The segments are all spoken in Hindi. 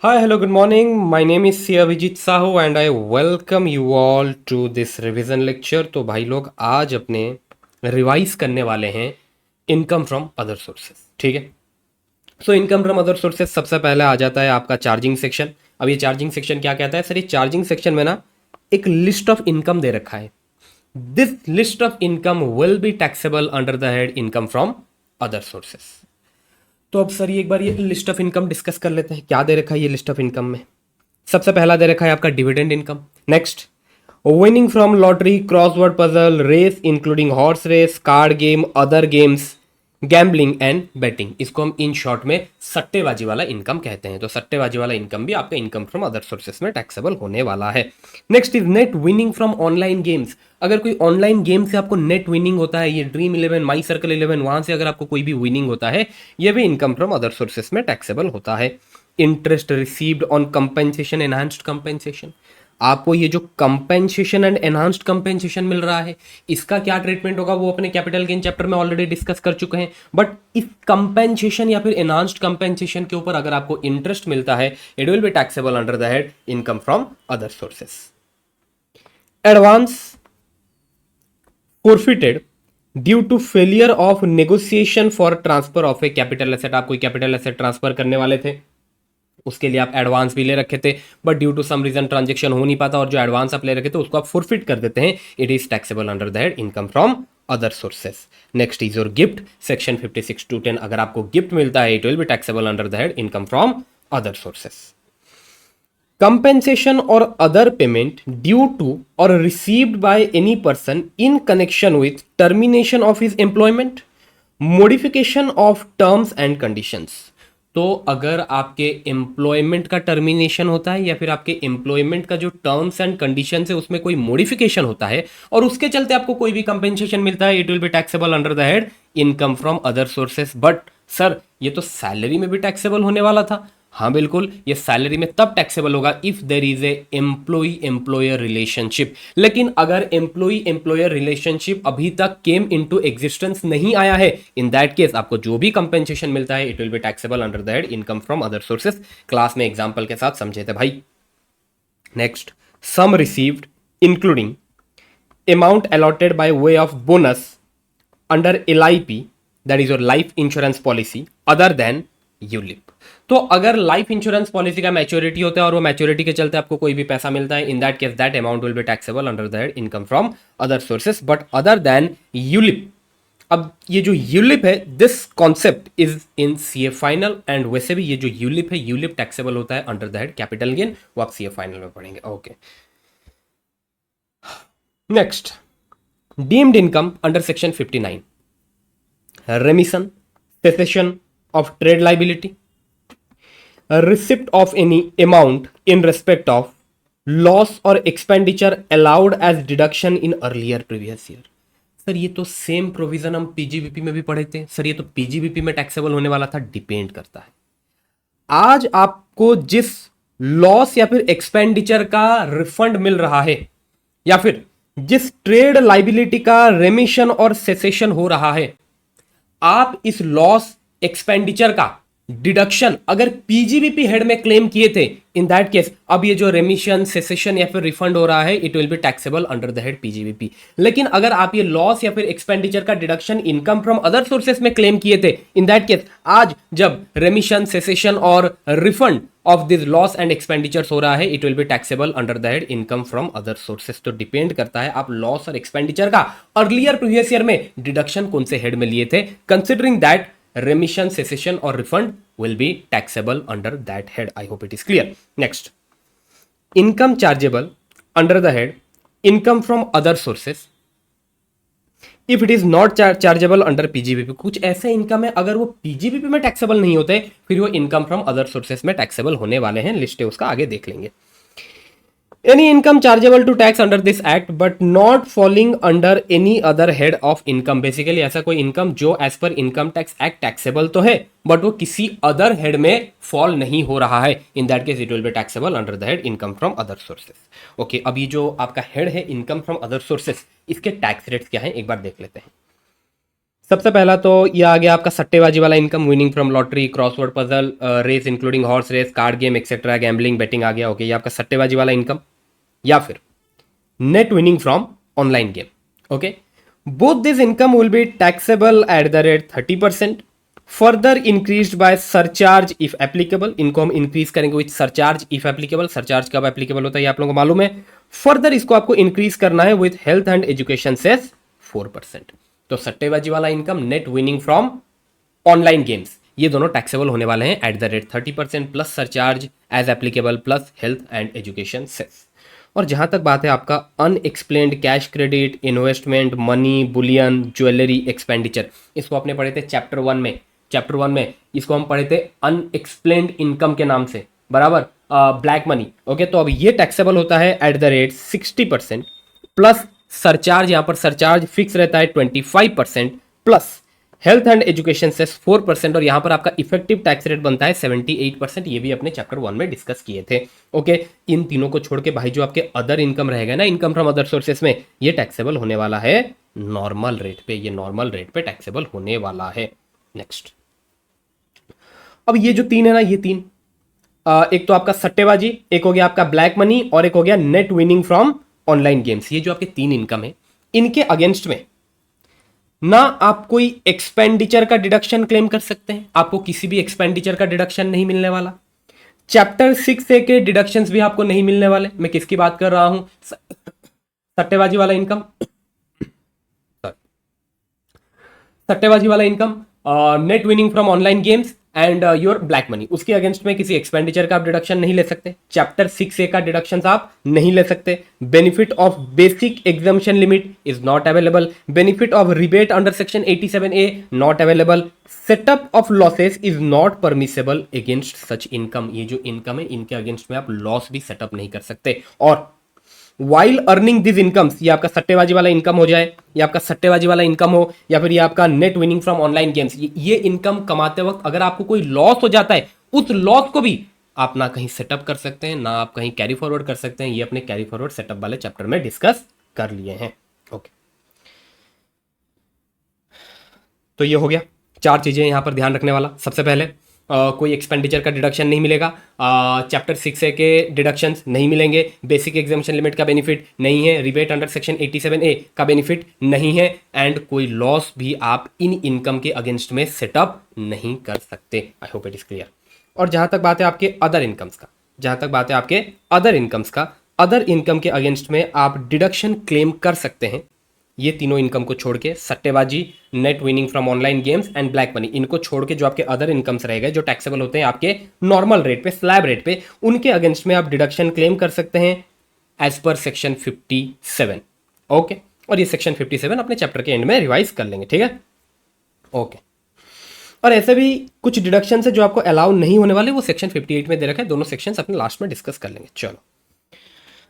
Hi, hello, good morning. My name is Sia Vijit Sahu and I welcome you all to this revision lecture. तो भाई लोग आज अपने रिवाइज करने वाले हैं इनकम फ्रॉम अदर सोर्सेस, ठीक है। So income from other sources सबसे पहले आ जाता है आपका चार्जिंग सेक्शन। अब ये चार्जिंग सेक्शन क्या कहता है सर? ये चार्जिंग सेक्शन में ना एक लिस्ट ऑफ इनकम दे रखा है। This list of income will be taxable under the head income from other sources. तो अब सर ये एक बार ये लिस्ट ऑफ इनकम डिस्कस कर लेते हैं। क्या दे रखा है ये लिस्ट ऑफ इनकम में? सबसे पहला दे रखा है आपका dividend income. Next, winning from lottery, crossword puzzle, race including horse race, card game, other games, gambling and betting. इसको हम इन शॉर्ट में सट्टेबाजी वाला इनकम कहते हैं। तो सट्टेबाजी वाला इनकम भी आपका इनकम फ्रॉम अदर सोर्सेस में टैक्सेबल होने वाला है। Next is net winning from online games. अगर कोई ऑनलाइन गेम से आपको नेट विनिंग होता है, ये ड्रीम 11, माई सर्कल 11, वहां से अगर आपको कोई भी विनिंग होता है, ये भी इनकम फ्रॉम अदर सोर्सेस में टैक्सेबल होता है। Interest received on compensation, enhanced compensation. आपको ये जो कंपेंसेशन एंड एनहांस्ड कंपेंसेशन मिल रहा है, इसका क्या ट्रीटमेंट होगा वो अपने कैपिटल गेन चैप्टर में ऑलरेडी डिस्कस कर चुके हैं। बट इस कंपेंसेशन या फिर एनहांस्ड कंपेंसेशन के ऊपर अगर आपको इंटरेस्ट मिलता है, it will be taxable under the head income from other sources. Advance forfeited due to failure of negotiation for transfer of a capital asset. आप कोई कैपिटल एसेट ट्रांसफर करने वाले थे, उसके लिए आप एडवांस भी ले रखे थे, but due to some reason transaction हो नहीं पाता और जो एडवांस आप ले रखे थे उसको आप फॉरफिट कर देते हैं। It is taxable under the head income from other sources. Next is your gift, section 56 to 10। अगर आपको गिफ्ट मिलता है, it will be taxable under the head income from other sources. compensation or other payment due to or received by any person in connection with termination of his employment, modification of terms and conditions। तो अगर आपके एम्प्लॉयमेंट का टर्मिनेशन होता है या फिर आपके एम्प्लॉयमेंट का जो टर्म्स एंड कंडीशन है उसमें कोई मॉडिफिकेशन होता है और उसके चलते आपको कोई भी कंपेंसेशन मिलता है, it will be taxable under the head income from other sources. But sir ये तो सैलरी में भी टैक्सेबल होने वाला था। हाँ बिल्कुल, ये सैलरी में तब टैक्सेबल होगा if there is a employee employer relationship. लेकिन अगर एम्प्लॉय एम्प्लॉयर रिलेशनशिप अभी तक केम इनटू एग्जिस्टेंस नहीं आया है, इन दैट केस आपको जो भी कंपेंसेशन मिलता है, it will be taxable under the head income from other sources. Class में एग्जांपल के साथ समझे थे भाई। Next, sum received including amount allotted by way of bonus under LIP, that is your life insurance policy, other than ULIP. तो अगर लाइफ इंश्योरेंस पॉलिसी का मैच्योरिटी होता है और वो मैच्योरिटी के चलते आपको कोई भी पैसा मिलता है, in that case that amount will be taxable under the head income from other sources, but other than ULIP. अब ये जो यूलिप है, this concept is in CA final, and वैसे भी ये जो यूलिप है, यूलिप टैक्सेबल होता है under the head capital gain, वो आप सीए फाइनल में पढ़ेंगे। Okay, next, deemed income under section 59, रेमिशन, cessation of trade liability, receipt of any amount in respect of loss or expenditure allowed as deduction in earlier previous year। Sir ये तो सेम प्रोविजन हम पीजीबीपी में भी पढ़े थे। सर ये तो पीजीबीपी में टैक्सेबल होने वाला था। डिपेंड करता है आज आपको जिस लॉस या फिर एक्सपेंडिचर का रिफंड मिल रहा है या फिर जिस ट्रेड लाइबिलिटी का रेमिशन और सेसेशन हो रहा है, आप इस लॉस एक्सपेंडिचर का डिडक्शन अगर पीजीबीपी हेड में क्लेम किए थे, इन दैट केस अब ये जो रेमिशन सेसेशन या फिर रिफंड हो रहा है, it will be taxable under the head PGBP. लेकिन अगर आप ये लॉस या फिर एक्सपेंडिचर का deduction income from other sources में क्लेम किए थे, इन दैट केस आज जब रेमिशन सेसेशन और refund of this loss and expenditures हो रहा है, it will be taxable under the head income from other sources. तो डिपेंड करता है आप लॉस और एक्सपेंडिचर का अर्लियर प्रीवियस ईयर में डिडक्शन कौन से हेड में लिए थे, considering that remission, cessation or refund will be taxable under that head. I hope it is clear. Next, income chargeable under the head income from other sources if it is not chargeable under PGBP। कुछ ऐसे इनकम है अगर वो पीजीबीपी में टैक्सेबल नहीं होते, फिर वो इनकम फ्रॉम अदर सोर्सेस में टैक्सेबल होने वाले हैं। लिस्ट है उसका, आगे देख लेंगे। Any income chargeable to tax under this act but not falling under any other head of income। Basically ऐसा कोई इनकम जो as per income tax act taxable तो है बट वो किसी अदर हेड में फॉल नहीं हो रहा है, in that case it will be taxable under the head income from other sources. Okay, अब ये जो आपका हेड है इनकम फ्रॉम अदर सोर्सेस, इसके टैक्स रेट्स क्या है एक बार देख लेते हैं। सबसे पहला तो ये आ गया आपका सट्टेबाजी वाला income, winning from lottery, crossword puzzle, race including horse race, card game etcetera, gambling, betting आ गया। ओके, ये आपका सट्टेबाजी वाला इनकम। या फिर net winning from online game. Okay, both this income will be taxable at the rate 30%, further increase by surcharge if applicable. इनको हम इंक्रीज करेंगे with surcharge if applicable. Surcharge कब एप्लीकेबल होता है ये आप लोगों को मालूम है। फर्दर इसको आपको इंक्रीज करना है with health and education cess 4%। तो सट्टेबाजी वाला income, net winning from online games, ये दोनों टैक्सेबल होने वाले हैं at the rate 30% plus surcharge as applicable plus health and education cess. और जहां तक बात है आपका unexplained cash credit, investment, money, bullion, jewellery expenditure, इसको आपने पढ़े थे चैप्टर 1 में। चैप्टर 1 में इसको हम पढ़े थे अनएक्सप्लेन्ड इनकम के नाम से, बराबर, ब्लैक मनी। ओके, तो अब ये टैक्सेबल होता है eight the rate 60% plus surcharge, यहां पर सरचार्ज फिक्स रहता है 25% प्लस हेल्थ एंड एजुकेशन से 4%, और यहां पर आपका इफेक्टिव टैक्स रेट बनता है 78%। ये भी अपने चैप्टर 1 में डिस्कस किए थे। ओके, इन तीनों को छोड़ के भाई जो आपके अदर इनकम रहेगा ना, इनकम फ्रॉम अदर सोर्सेस में, ये टैक्सेबल होने वाला है नॉर्मल रेट पे। ये नॉर्मल रेट पे टैक्सेबल होने वाला है। नेक्स्ट, अब ये जो तीन है ना, ये तीन, एक तो आपका सट्टेबाजी, एक हो गया आपका ब्लैक मनी, और एक हो गया net winning from online games. ये जो आपके तीन इनकम है, इनके अगेंस्ट में ना आप कोई एक्सपेंडिचर का डिडक्शन क्लेम कर सकते हैं, आपको किसी भी एक्सपेंडिचर का डिडक्शन नहीं मिलने वाला। चैप्टर 6A के डिडक्शंस भी आपको नहीं मिलने वाले। मैं किसकी बात कर रहा हूं? सट्टेबाजी वाला इनकम, सट्टेबाजी वाला income, net winning from online games and your black money, उसके अगेंस्ट में किसी एक्सपेंडिचर का आप डिडक्शन नहीं ले सकते। चैप्टर 6A का डिडक्शन आप नहीं ले सकते। Benefit of basic exemption limit is not available. Benefit of rebate under section 87A not available. Setup of losses is not permissible against such income. ये जो इनकम है, इनके अगेंस्ट में आप लॉस भी सेटअप नहीं कर सकते। और वाइल अर्निंग दिस इनकम्स, ये आपका सट्टेबाजी वाला इनकम हो जाए, ये आपका सट्टेबाजी वाला इनकम हो, या फिर ये आपका net winning from online games, ये इनकम कमाते वक्त अगर आपको कोई लॉस हो जाता है, उस लॉस को भी आप ना कहीं सेटअप कर सकते हैं, ना आप कहीं कैरी फॉरवर्ड कर सकते हैं। ये अपने कैरी फॉरवर्ड सेटअप वाले चैप्टर में डिस्कस कर लिए हैं। ओके, तो ये हो गया, चार चीजें यहां पर ध्यान रखने वाला। सबसे पहले कोई एक्सपेंडिचर का डिडक्शन नहीं मिलेगा, चैप्टर 6A के डिडक्शंस नहीं मिलेंगे, बेसिक एग्जामिशन लिमिट का बेनिफिट नहीं है, रिबेट अंडर सेक्शन 87A का बेनिफिट नहीं है, एंड कोई लॉस भी आप इन इनकम के अगेंस्ट में सेटअप नहीं कर सकते। आई होप इट इज क्लियर। और जहां तक बात है आपके अदर इनकम्स का, जहां तक बात है आपके अदर इनकम्स का, अदर इनकम के अगेंस्ट में आप डिडक्शन क्लेम कर सकते हैं। ये तीनों इनकम को छोड़ के, सट्टेबाजी, net winning from online games and black money, इनको छोड़ के जो आपके अदर इनकम्स रहेगा, जो टैक्सेबल होते हैं आपके नॉर्मल रेट पे, स्लैब रेट पे, उनके अगेंस्ट में आप डिडक्शन क्लेम कर सकते हैं एज पर सेक्शन 57। ओके, और ये सेक्शन 57 अपने चैप्टर के एंड में रिवाइज कर लेंगे, ठीक है। ओके, और ऐसे भी कुछ डिडक्शन है जो आपको अलाउ नहीं होने वाले, वो सेक्शन 58 में दे रखा है। दोनों सेक्शंस अपने लास्ट में डिस्कस कर लेंगे। चलो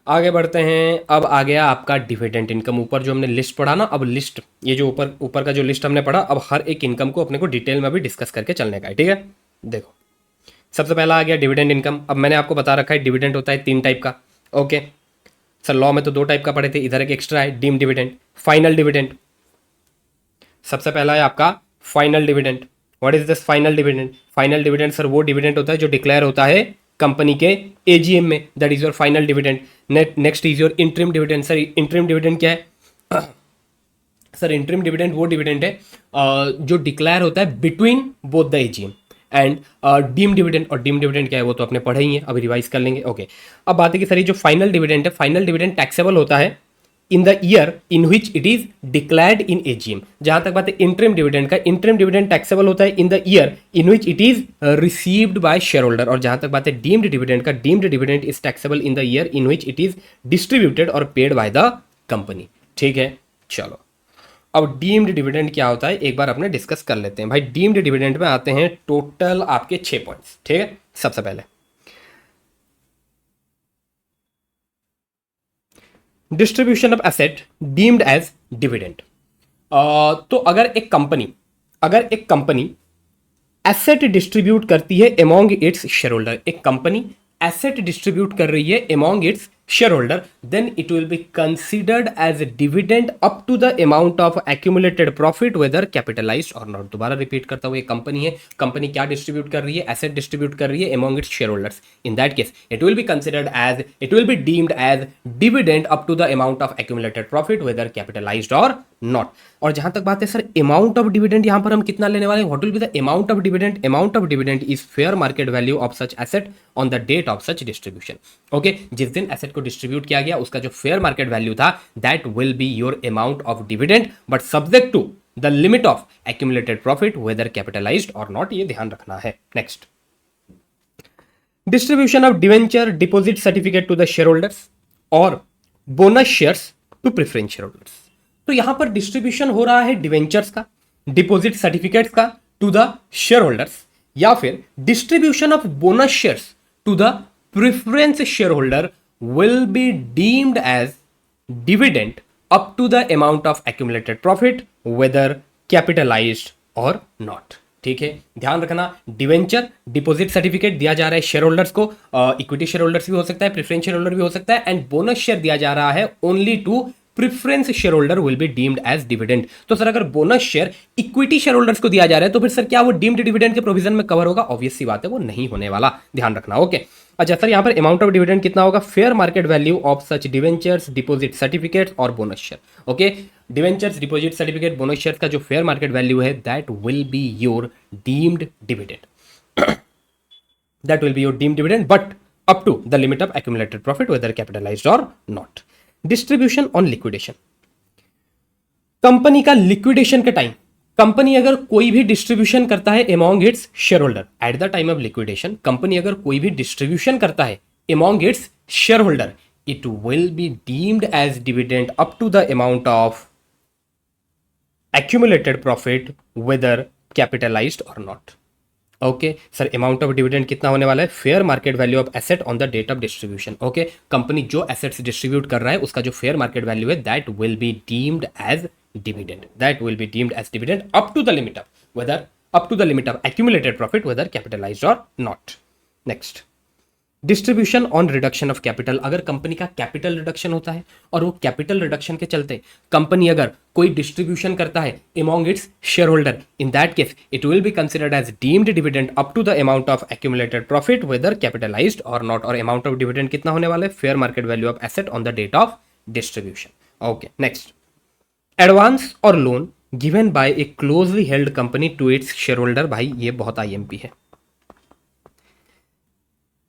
आगे बढ़ते हैं। अब आ गया आपका डिविडेंड इनकम। ऊपर जो हमने लिस्ट पढ़ा ना, अब लिस्ट, ये जो ऊपर का जो लिस्ट हमने पढ़ा, अब हर एक इनकम को अपने को डिटेल में भी डिस्कस करके चलने का है, ठीक है। देखो, सबसे पहला आ गया डिविडेंड इनकम। अब मैंने आपको बता रखा है डिविडेंड होता है 3 टाइप का। ओके सर, लॉ में तो 2 टाइप का पढ़े थे, इधर एक एक्स्ट्रा है, डीम डिविडेंड, फाइनल डिविडेंड। सबसे पहला है आपका final dividend. What is this final dividend? Final dividend sir वो डिविडेंड होता है जो डिक्लेयर होता है कंपनी के एजीएम में, that is your final dividend. Next is your interim dividend. Sir interim dividend क्या है? सर इंटरिम डिविडेंड वो डिविडेंड है जो डिक्लेयर होता है between both the AGM and deem dividend. और डीम डिविडेंड क्या है वो तो आपने पढ़ा ही है, अभी रिवाइज कर लेंगे। ओके, अब बात है कि सर ये जो फाइनल डिविडेंड है, फाइनल डिविडेंड टैक्सेबल होता है in the year in which it is declared in AGM. जहां तक बात है इंटरिम डिविडेंड का, इंटरिम डिविडेंड टैक्सेबल होता है in the year in which it is received by share holder. और जहां तक बात है डीम्ड डिविडेंड का, deemed dividend is taxable in the year in which it is distributed और पेड बाय द कंपनी, ठीक है। चलो अब डीम्ड डिविडेंड क्या होता है एक बार अपने डिस्कस कर लेते हैं। भाई डीम्ड डिविडेंड में आते हैं टोटल आपके 6 पॉइंट्स, ठीक है। सबसे पहले distribution of asset deemed as dividend. तो अगर एक कंपनी एसेट डिस्ट्रीब्यूट करती है अमॉन्ग इट्स शेयर होल्डर, एक कंपनी एसेट डिस्ट्रीब्यूट कर रही है among its shareholder, then it will be considered as a dividend up to the amount of accumulated profit whether capitalized or not. दोबारा रिपीट करता हूं, ये कंपनी है, कंपनी क्या डिस्ट्रीब्यूट कर रही है, एसेट डिस्ट्रीब्यूट कर रही है among its shareholders. In that case it will be considered as, it will be deemed as dividend up to the amount of accumulated profit whether capitalized or not. और जहां तक बात है सर अमाउंट ऑफ डिविडेंड, यहां पर हम कितना लेने वाले हैं, what will be the amount of dividend, amount of dividend is fair market value of such asset on the date of such distribution. Okay, जिस दिन एसेट को डिस्ट्रीब्यूट किया गया उसका जो फेयर मार्केट वैल्यू था that will be your amount of dividend, but subject to the limit of accumulated profit whether capitalised or not, ये ध्यान रखना है. Next, distribution of debenture deposit certificate to the share holders और bonus shares to preference share holders. तो यहां पर डिस्ट्रीब्यूशन हो रहा है डिवेंचर्स का, डिपॉजिट सर्टिफिकेट्स का टू द शेयर होल्डर्स, या फिर distribution of bonus shares to the preference share holder will be deemed as dividend up to the amount of accumulated profit whether capitalised or not. ठीक है, ध्यान रखना, डिवेंचर डिपॉजिट सर्टिफिकेट दिया जा रहा है शेयर होल्डर्स को, इक्विटी शेयर होल्डर्स भी हो सकता है, प्रेफरेंस शेयर होल्डर भी हो सकता है, एंड बोनस शेयर दिया जा रहा है only to preference share holder will be deemed as dividend. तो सर अगर bonus share equity share holders को दिया जा रहा है तो फिर सर क्या वो डीम्ड डिविडेंड के प्रोविजन में कवर होगा? ऑब्वियस सी बात है वो नहीं होने वाला, ध्यान रखना. ओके, अच्छा सर यहां पर अमाउंट ऑफ डिविडेंड कितना होगा? Fair market value of such debentures deposit certificates और bonus share. Okay, debentures deposit certificate bonus share का जो फेयर मार्केट वैल्यू है that will be your deemed dividend, that will be your deemed dividend but up to the limit of accumulated profit whether capitalised or not. Distribution on liquidation, company का लिक्विडेशन के टाइम कंपनी अगर कोई भी डिस्ट्रीब्यूशन करता है among its share holder, eight the time of liquidation company अगर कोई भी डिस्ट्रीब्यूशन करता है among its share holder, it will be deemed as dividend up to the amount of accumulated profit whether capitalized or not. Okay sir, amount of dividend कितना होने वाला है? Fair market value of asset on the date of distribution. Okay, company जो एसेट्स डिस्ट्रीब्यूट कर रहा है उसका जो फेयर मार्केट वैल्यू है that will be deemed as dividend, that will be deemed as dividend up to the limit of whether, up to the limit of accumulated profit whether capitalised or not. Next, distribution on reduction of capital. अगर कंपनी का कैपिटल रिडक्शन होता है और वो कैपिटल रिडक्शन के चलते कंपनी अगर कोई डिस्ट्रीब्यूशन करता है among its share holder, in that case it will be considered as deemed dividend up to the amount of accumulated profit whether capitalised or not. और अमाउंट ऑफ डिविडेंड कितना होने वाला है? Fair market value of asset on the date of distribution. Okay, next, advance or loan given by a closely held company to its share holder. भाई ये बहुत आईएमपी है.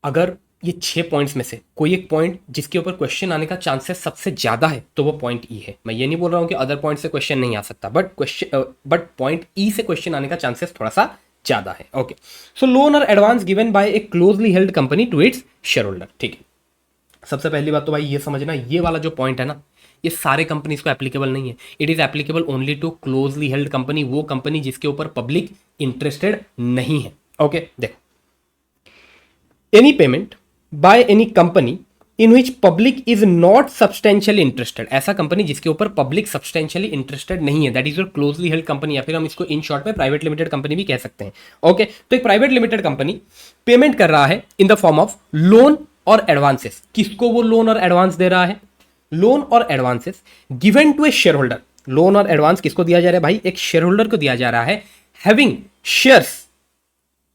अगर ये 6 पॉइंट्स में से कोई एक पॉइंट जिसके ऊपर क्वेश्चन आने का चांसेस सबसे ज्यादा है तो वो पॉइंट ई है. मैं ये नहीं बोल रहा हूं कि अदर पॉइंट से क्वेश्चन नहीं आ सकता, बट पॉइंट ई से क्वेश्चन आने का चांसेस थोड़ा सा ज्यादा है. ओके, सो लोन और advance given by a closely held company to its share holder. ठीक है, सबसे पहली बात तो भाई ये समझना, ये वाला जो पॉइंट है ना ये सारे कंपनीज को एप्लीकेबल नहीं है. It is applicable only to closely held company, वो कंपनी जिसके ऊपर पब्लिक इंटरेस्टेड नहीं है. ओके, देखो, any payment by any company in which public is not substantially interested, ऐसा कंपनी जिसके ऊपर पब्लिक substantially interested नहीं है, that is your closely held company, या फिर हम इसको इन शॉर्ट में प्राइवेट लिमिटेड कंपनी भी कह सकते हैं. ओके, तो एक प्राइवेट लिमिटेड कंपनी पेमेंट कर रहा है in the form of loan और एडवांसेस. किसको वो लोन और एडवांस दे रहा है? लोन और advances given to a share holder. Loan और एडवांस किसको दिया जा रहा है भाई? एक शेयर होल्डर को दिया जा रहा है having shares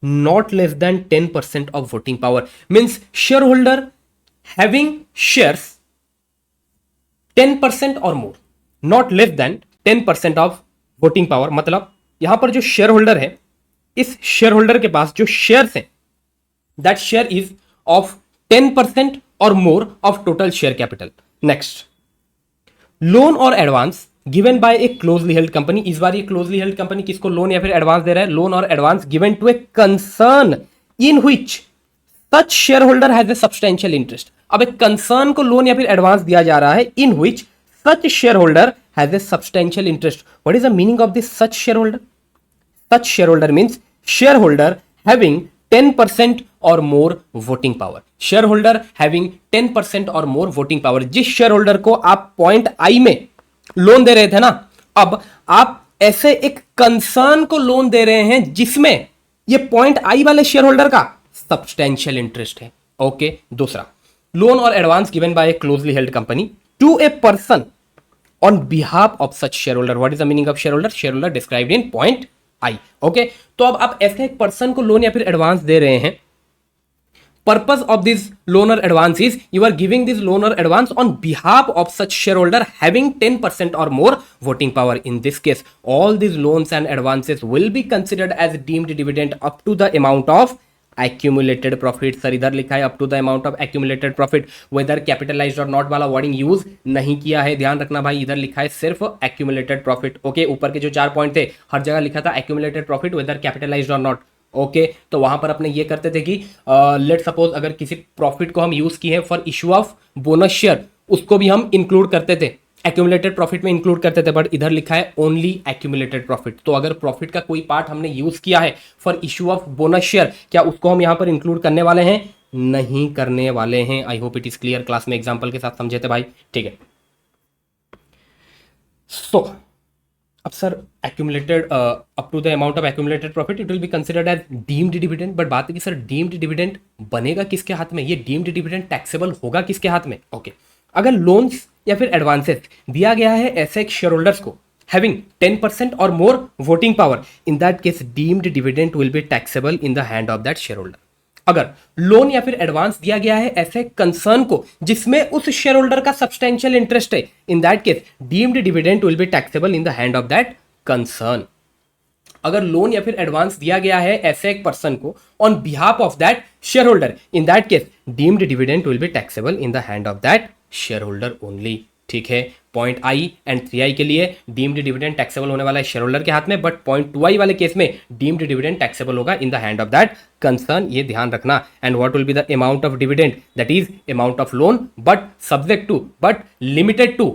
not less than 10% of voting power. Means shareholder having shares 10% or more, not less than 10% of voting power. मतलब यहां पर जो शेयर होल्डर है, इस शेयर होल्डर के पास जो शेयर्स हैं that share is of 10% or more of total share capital. Next, loan और advance given by a closely held company. इस बार ये क्लोजली हेल्ड कंपनी किसको लोन या फिर एडवांस दे रहा है? लोन और advance given to a concern in which such share holder has a substantial interest. अब एक कंसर्न को लोन या फिर एडवांस दिया जा रहा है in which such share holder has a substantial interest. What is the meaning of this such shareholder? Such shareholder means shareholder having 10% or more voting power. Shareholder having 10% or more voting power. जिस शेयर होल्डर को आप पॉइंट आई में लोन दे रहे थे ना, अब आप ऐसे एक कंसर्न को लोन दे रहे हैं जिसमें ये पॉइंट आई वाले शेयर होल्डर का सब्सटेंशियल इंटरेस्ट है. ओके, दूसरा, loan or advance given by a closely held company to a person on behalf of such shareholder. What is the meaning of shareholder? Shareholder described in point I. Okay, तो अब आप ऐसे एक पर्सन को लोन या फिर एडवांस दे रहे हैं. Purpose of this loan or advance is you are giving this loan or advance on behalf of such shareholder having 10% or more voting power. In this case, all these loans and advances will be considered as deemed dividend up to the amount of accumulated profit. Sir इधर लिखा है up to the amount of accumulated profit. Whether capitalized or not वाला वर्डिंग यूज नहीं किया है, ध्यान रखना भाई. इधर लिखा है सिर्फ accumulated profit. ओके, ऊपर के जो 4 पॉइंट थे हर जगह लिखा था accumulated profit whether capitalized or not. Okay, तो वहां पर अपने ये करते थे कि लेट सपोज अगर किसी प्रॉफिट को हम यूज किए हैं for issue of bonus share, उसको भी हम इंक्लूड करते थे, एक्यूमुलेटेड प्रॉफिट में इंक्लूड करते थे. बट इधर लिखा है ओनली एक्यूमुलेटेड प्रॉफिट. तो अगर प्रॉफिट का कोई पार्ट हमने यूज किया है for issue of bonus share, क्या उसको हम यहां पर इंक्लूड करने वाले हैं? नहीं करने वाले हैं. आई hope it is clear. Class में एग्जाम्पल के साथ समझे थे भाई, ठीक है. सो अब sir accumulated up to the amount of accumulated profit it will be considered as deemed dividend. But बात है कि सर deemed dividend बनेगा किसके हाथ में? ये deemed dividend taxable होगा किसके हाथ में? ओके, अगर लोन्स या फिर एडवांसेस दिया गया है ऐसे शेयर होल्डर्स को having 10% or more voting power, in that case deemed dividend will be taxable in the hand of that shareholder. अगर लोन या फिर एडवांस दिया गया है ऐसे कंसर्न को जिसमें उस शेयर होल्डर का सब्सटेंशियल इंटरेस्ट है, in that case deemed dividend will be taxable in the hand of that concern. अगर लोन या फिर एडवांस दिया गया है ऐसे एक पर्सन को on behalf of that shareholder, in that case deemed dividend will be taxable in the hand of that share holder only. ठीक है, पॉइंट आई एंड 3i के लिए डीम्ड डिविडेंड टैक्सेबल होने वाला है शेयर होल्डर के हाथ में, बट पॉइंट 2i वाले केस में डीम्ड डिविडेंड टैक्सेबल होगा in the hand of that concern. ये ध्यान रखना. And what will be the amount of dividend? That is amount of loan but subject to but limited to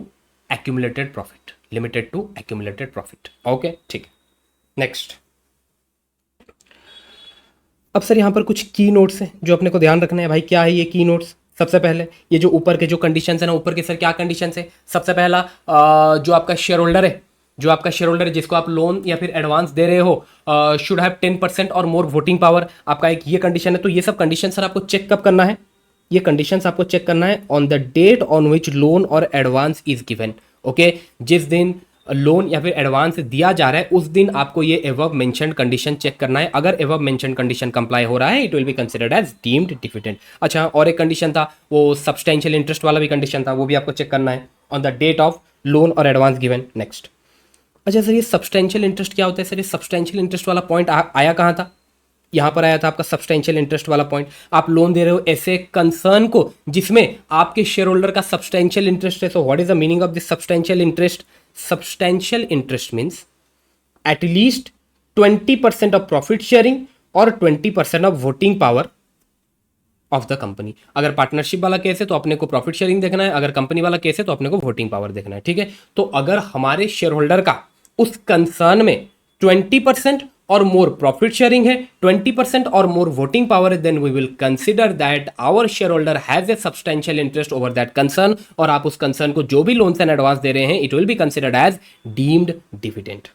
accumulated profit. Limited to accumulated profit. Okay, ठीक. नेक्स्ट. अब सर यहां पर कुछ की नोट्स हैं जो अपने को ध्यान रखना है भाई. क्या है ये की नोट्स? सबसे पहले ये जो ऊपर के जो कंडीशंस है ना, ऊपर के सर क्या कंडीशंस है? सबसे पहला जो आपका शेयर होल्डर है, जो आपका शेयर होल्डर है जिसको आप लोन या फिर एडवांस दे रहे हो, should have 10% or more voting power. आपका एक ये कंडीशन है. तो ये सब कंडीशन सर आपको चेक कब करना है? ये कंडीशंस आपको चेक करना है on the date on which loan और एडवांस इज गिवन. ओके, जिस दिन लोन या फिर एडवांस दिया जा रहा है उस दिन आपको ये एवब मेंशन्ड कंडीशन चेक करना है. अगर एवब मेंशन्ड कंडीशन कंप्लाई हो रहा है it will be considered as deemed dividend. अच्छा, और एक कंडीशन था वो सब्सटेंशियल इंटरेस्ट वाला भी कंडीशन था, वो भी आपको चेक करना है on the date of loan और एडवांस गिवन. नेक्स्ट. अच्छा सर, ये सब्सटेंशियल इंटरेस्ट क्या होता है? सर ये सब्सटेंशियल इंटरेस्ट वाला पॉइंट आया कहाँ था? यहाँ पर आया था आपका सब्सटेंशियल इंटरेस्ट वाला पॉइंट. आप लोन दे रहे हो ऐसे कंसर्न को जिसमें आपके शेयर होल्डर का सब्सटेंशियल इंटरेस्ट है. So what is the meaning of this substantial interest? Substantial interest means at least 20% of profit sharing और 20% of voting power of the company. अगर पार्टनरशिप वाला केस है तो अपने को प्रॉफिट शेयरिंग देखना है, अगर कंपनी वाला केस है तो अपने को वोटिंग पावर देखना है. ठीक है, तो अगर हमारे शेयर होल्डर का उस कंसर्न में 20% और मोर प्रॉफिट शेयरिंग है, 20% और मोर वोटिंग पावर है, then we will consider that our share holder has a substantial interest over that concern. और आप उस कंसर्न को जो भी लोन्स एंड एडवांस दे रहे हैं it will be considered as deemed dividend.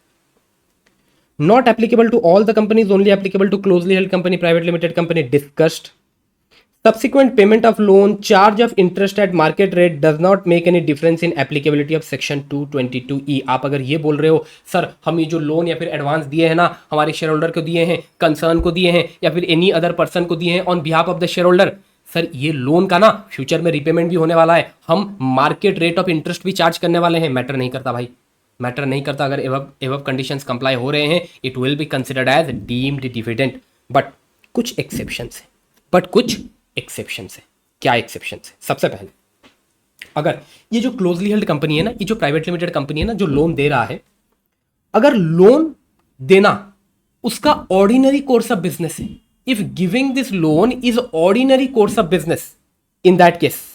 Not applicable to all the companies, only applicable to closely held company, private limited company. Discussed. Subsequent payment of loan, charge of interest at market rate does not make any difference in applicability of section 222E. आप अगर ये बोल रहे हो सर हम ये जो लोन या फिर एडवांस दिए हैं ना, हमारे शेयर होल्डर को दिए हैं, कंसर्न को दिए हैं या फिर एनी अदर पर्सन को दिए हैं on behalf of the share holder, sir ये लोन का ना फ्यूचर में रिपेमेंट भी होने वाला है, हम मार्केट रेट ऑफ इंटरेस्ट भी चार्ज करने वाले हैं. मैटर नहीं करता भाई, मैटर नहीं करता. अगर एवब कंडीशंस कंप्लाई हो रहे हैं it will be considered as deemed dividend. But कुछ एक्सेप्शंस है, एक्सेप्शंस है. क्या एक्सेप्शंस है? सबसे पहले अगर ये जो क्लोजली हेल्ड कंपनी है ना, ये जो प्राइवेट लिमिटेड कंपनी है ना, जो लोन दे रहा है, अगर लोन देना उसका ऑर्डिनरी कोर्स ऑफ बिजनेस है, if giving this loan is ordinary course of business, in that case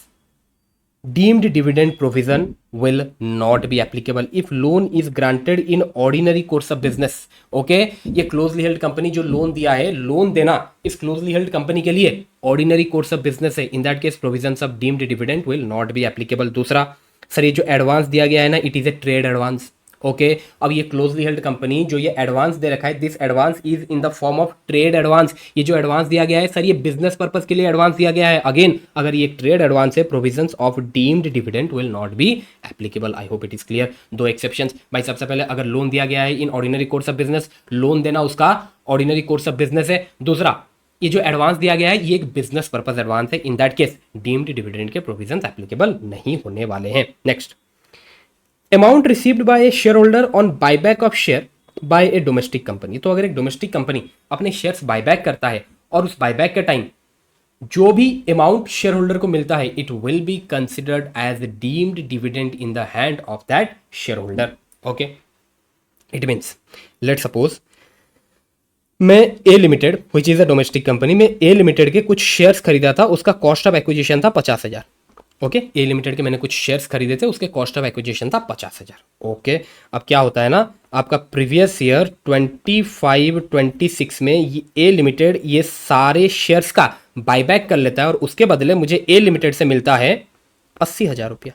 deemed dividend provision will not be applicable if loan is granted in ordinary course of business. okay, ये क्लोजली हेल्ड कंपनी जो लोन दिया है, लोन देना इस क्लोजली हेल्ड कंपनी के लिए ऑर्डिनरी कोर्स ऑफ बिजनेस है, in that case provisions of deemed dividend will not be applicable. दूसरा, सर ये जो एडवांस दिया गया है ना, it is a trade advance. Okay अब ये क्लोजली हेल्ड कंपनी जो ये एडवांस दे रखा है, this advance is in the form of trade advance. ये जो एडवांस दिया गया है सर, ये बिजनेस पर्पस के लिए एडवांस दिया गया है। अगेन अगर ये ट्रेड एडवांस है, provisions of deemed dividend will not be applicable. I hope it is clear. दो एक्सेप्शंस भाई, सबसे पहले अगर लोन दिया गया है in ordinary course of business, loan देना उसका ऑर्डिनरी कोर्स ऑफ बिजनेस है। दूसरा, ये जो एडवांस दिया गया है ये एक बिजनेस पर्पस एडवांस है, in that case deemed dividend के प्रोविजंस एप्लीकेबल नहीं होने वाले हैं। Next, amount received by a share holder on buyback of share by a domestic company. तो अगर एक डोमेस्टिक कंपनी अपने शेयर्स बायबैक करता है और उस बायबैक के टाइम जो भी अमाउंट शेयर होल्डर को मिलता है, it will be considered as deemed dividend in the hand of that shareholder. Okay, it means let suppose मैं A limited which is a domestic company में ए लिमिटेड के कुछ शेयर्स खरीदा था, उसका कॉस्ट ऑफ एक्विजिशन था 50,000। ओके, ए लिमिटेड के मैंने कुछ शेयर्स खरीदे थे, उसके कॉस्ट ऑफ एक्विजिशन था 50,000। ओके, अब क्या होता है ना, आपका प्रीवियस ईयर 25-26 में ये ए लिमिटेड ये सारे शेयर्स का बायबैक कर लेता है और उसके बदले मुझे ए लिमिटेड से मिलता है 80,000 रुपया।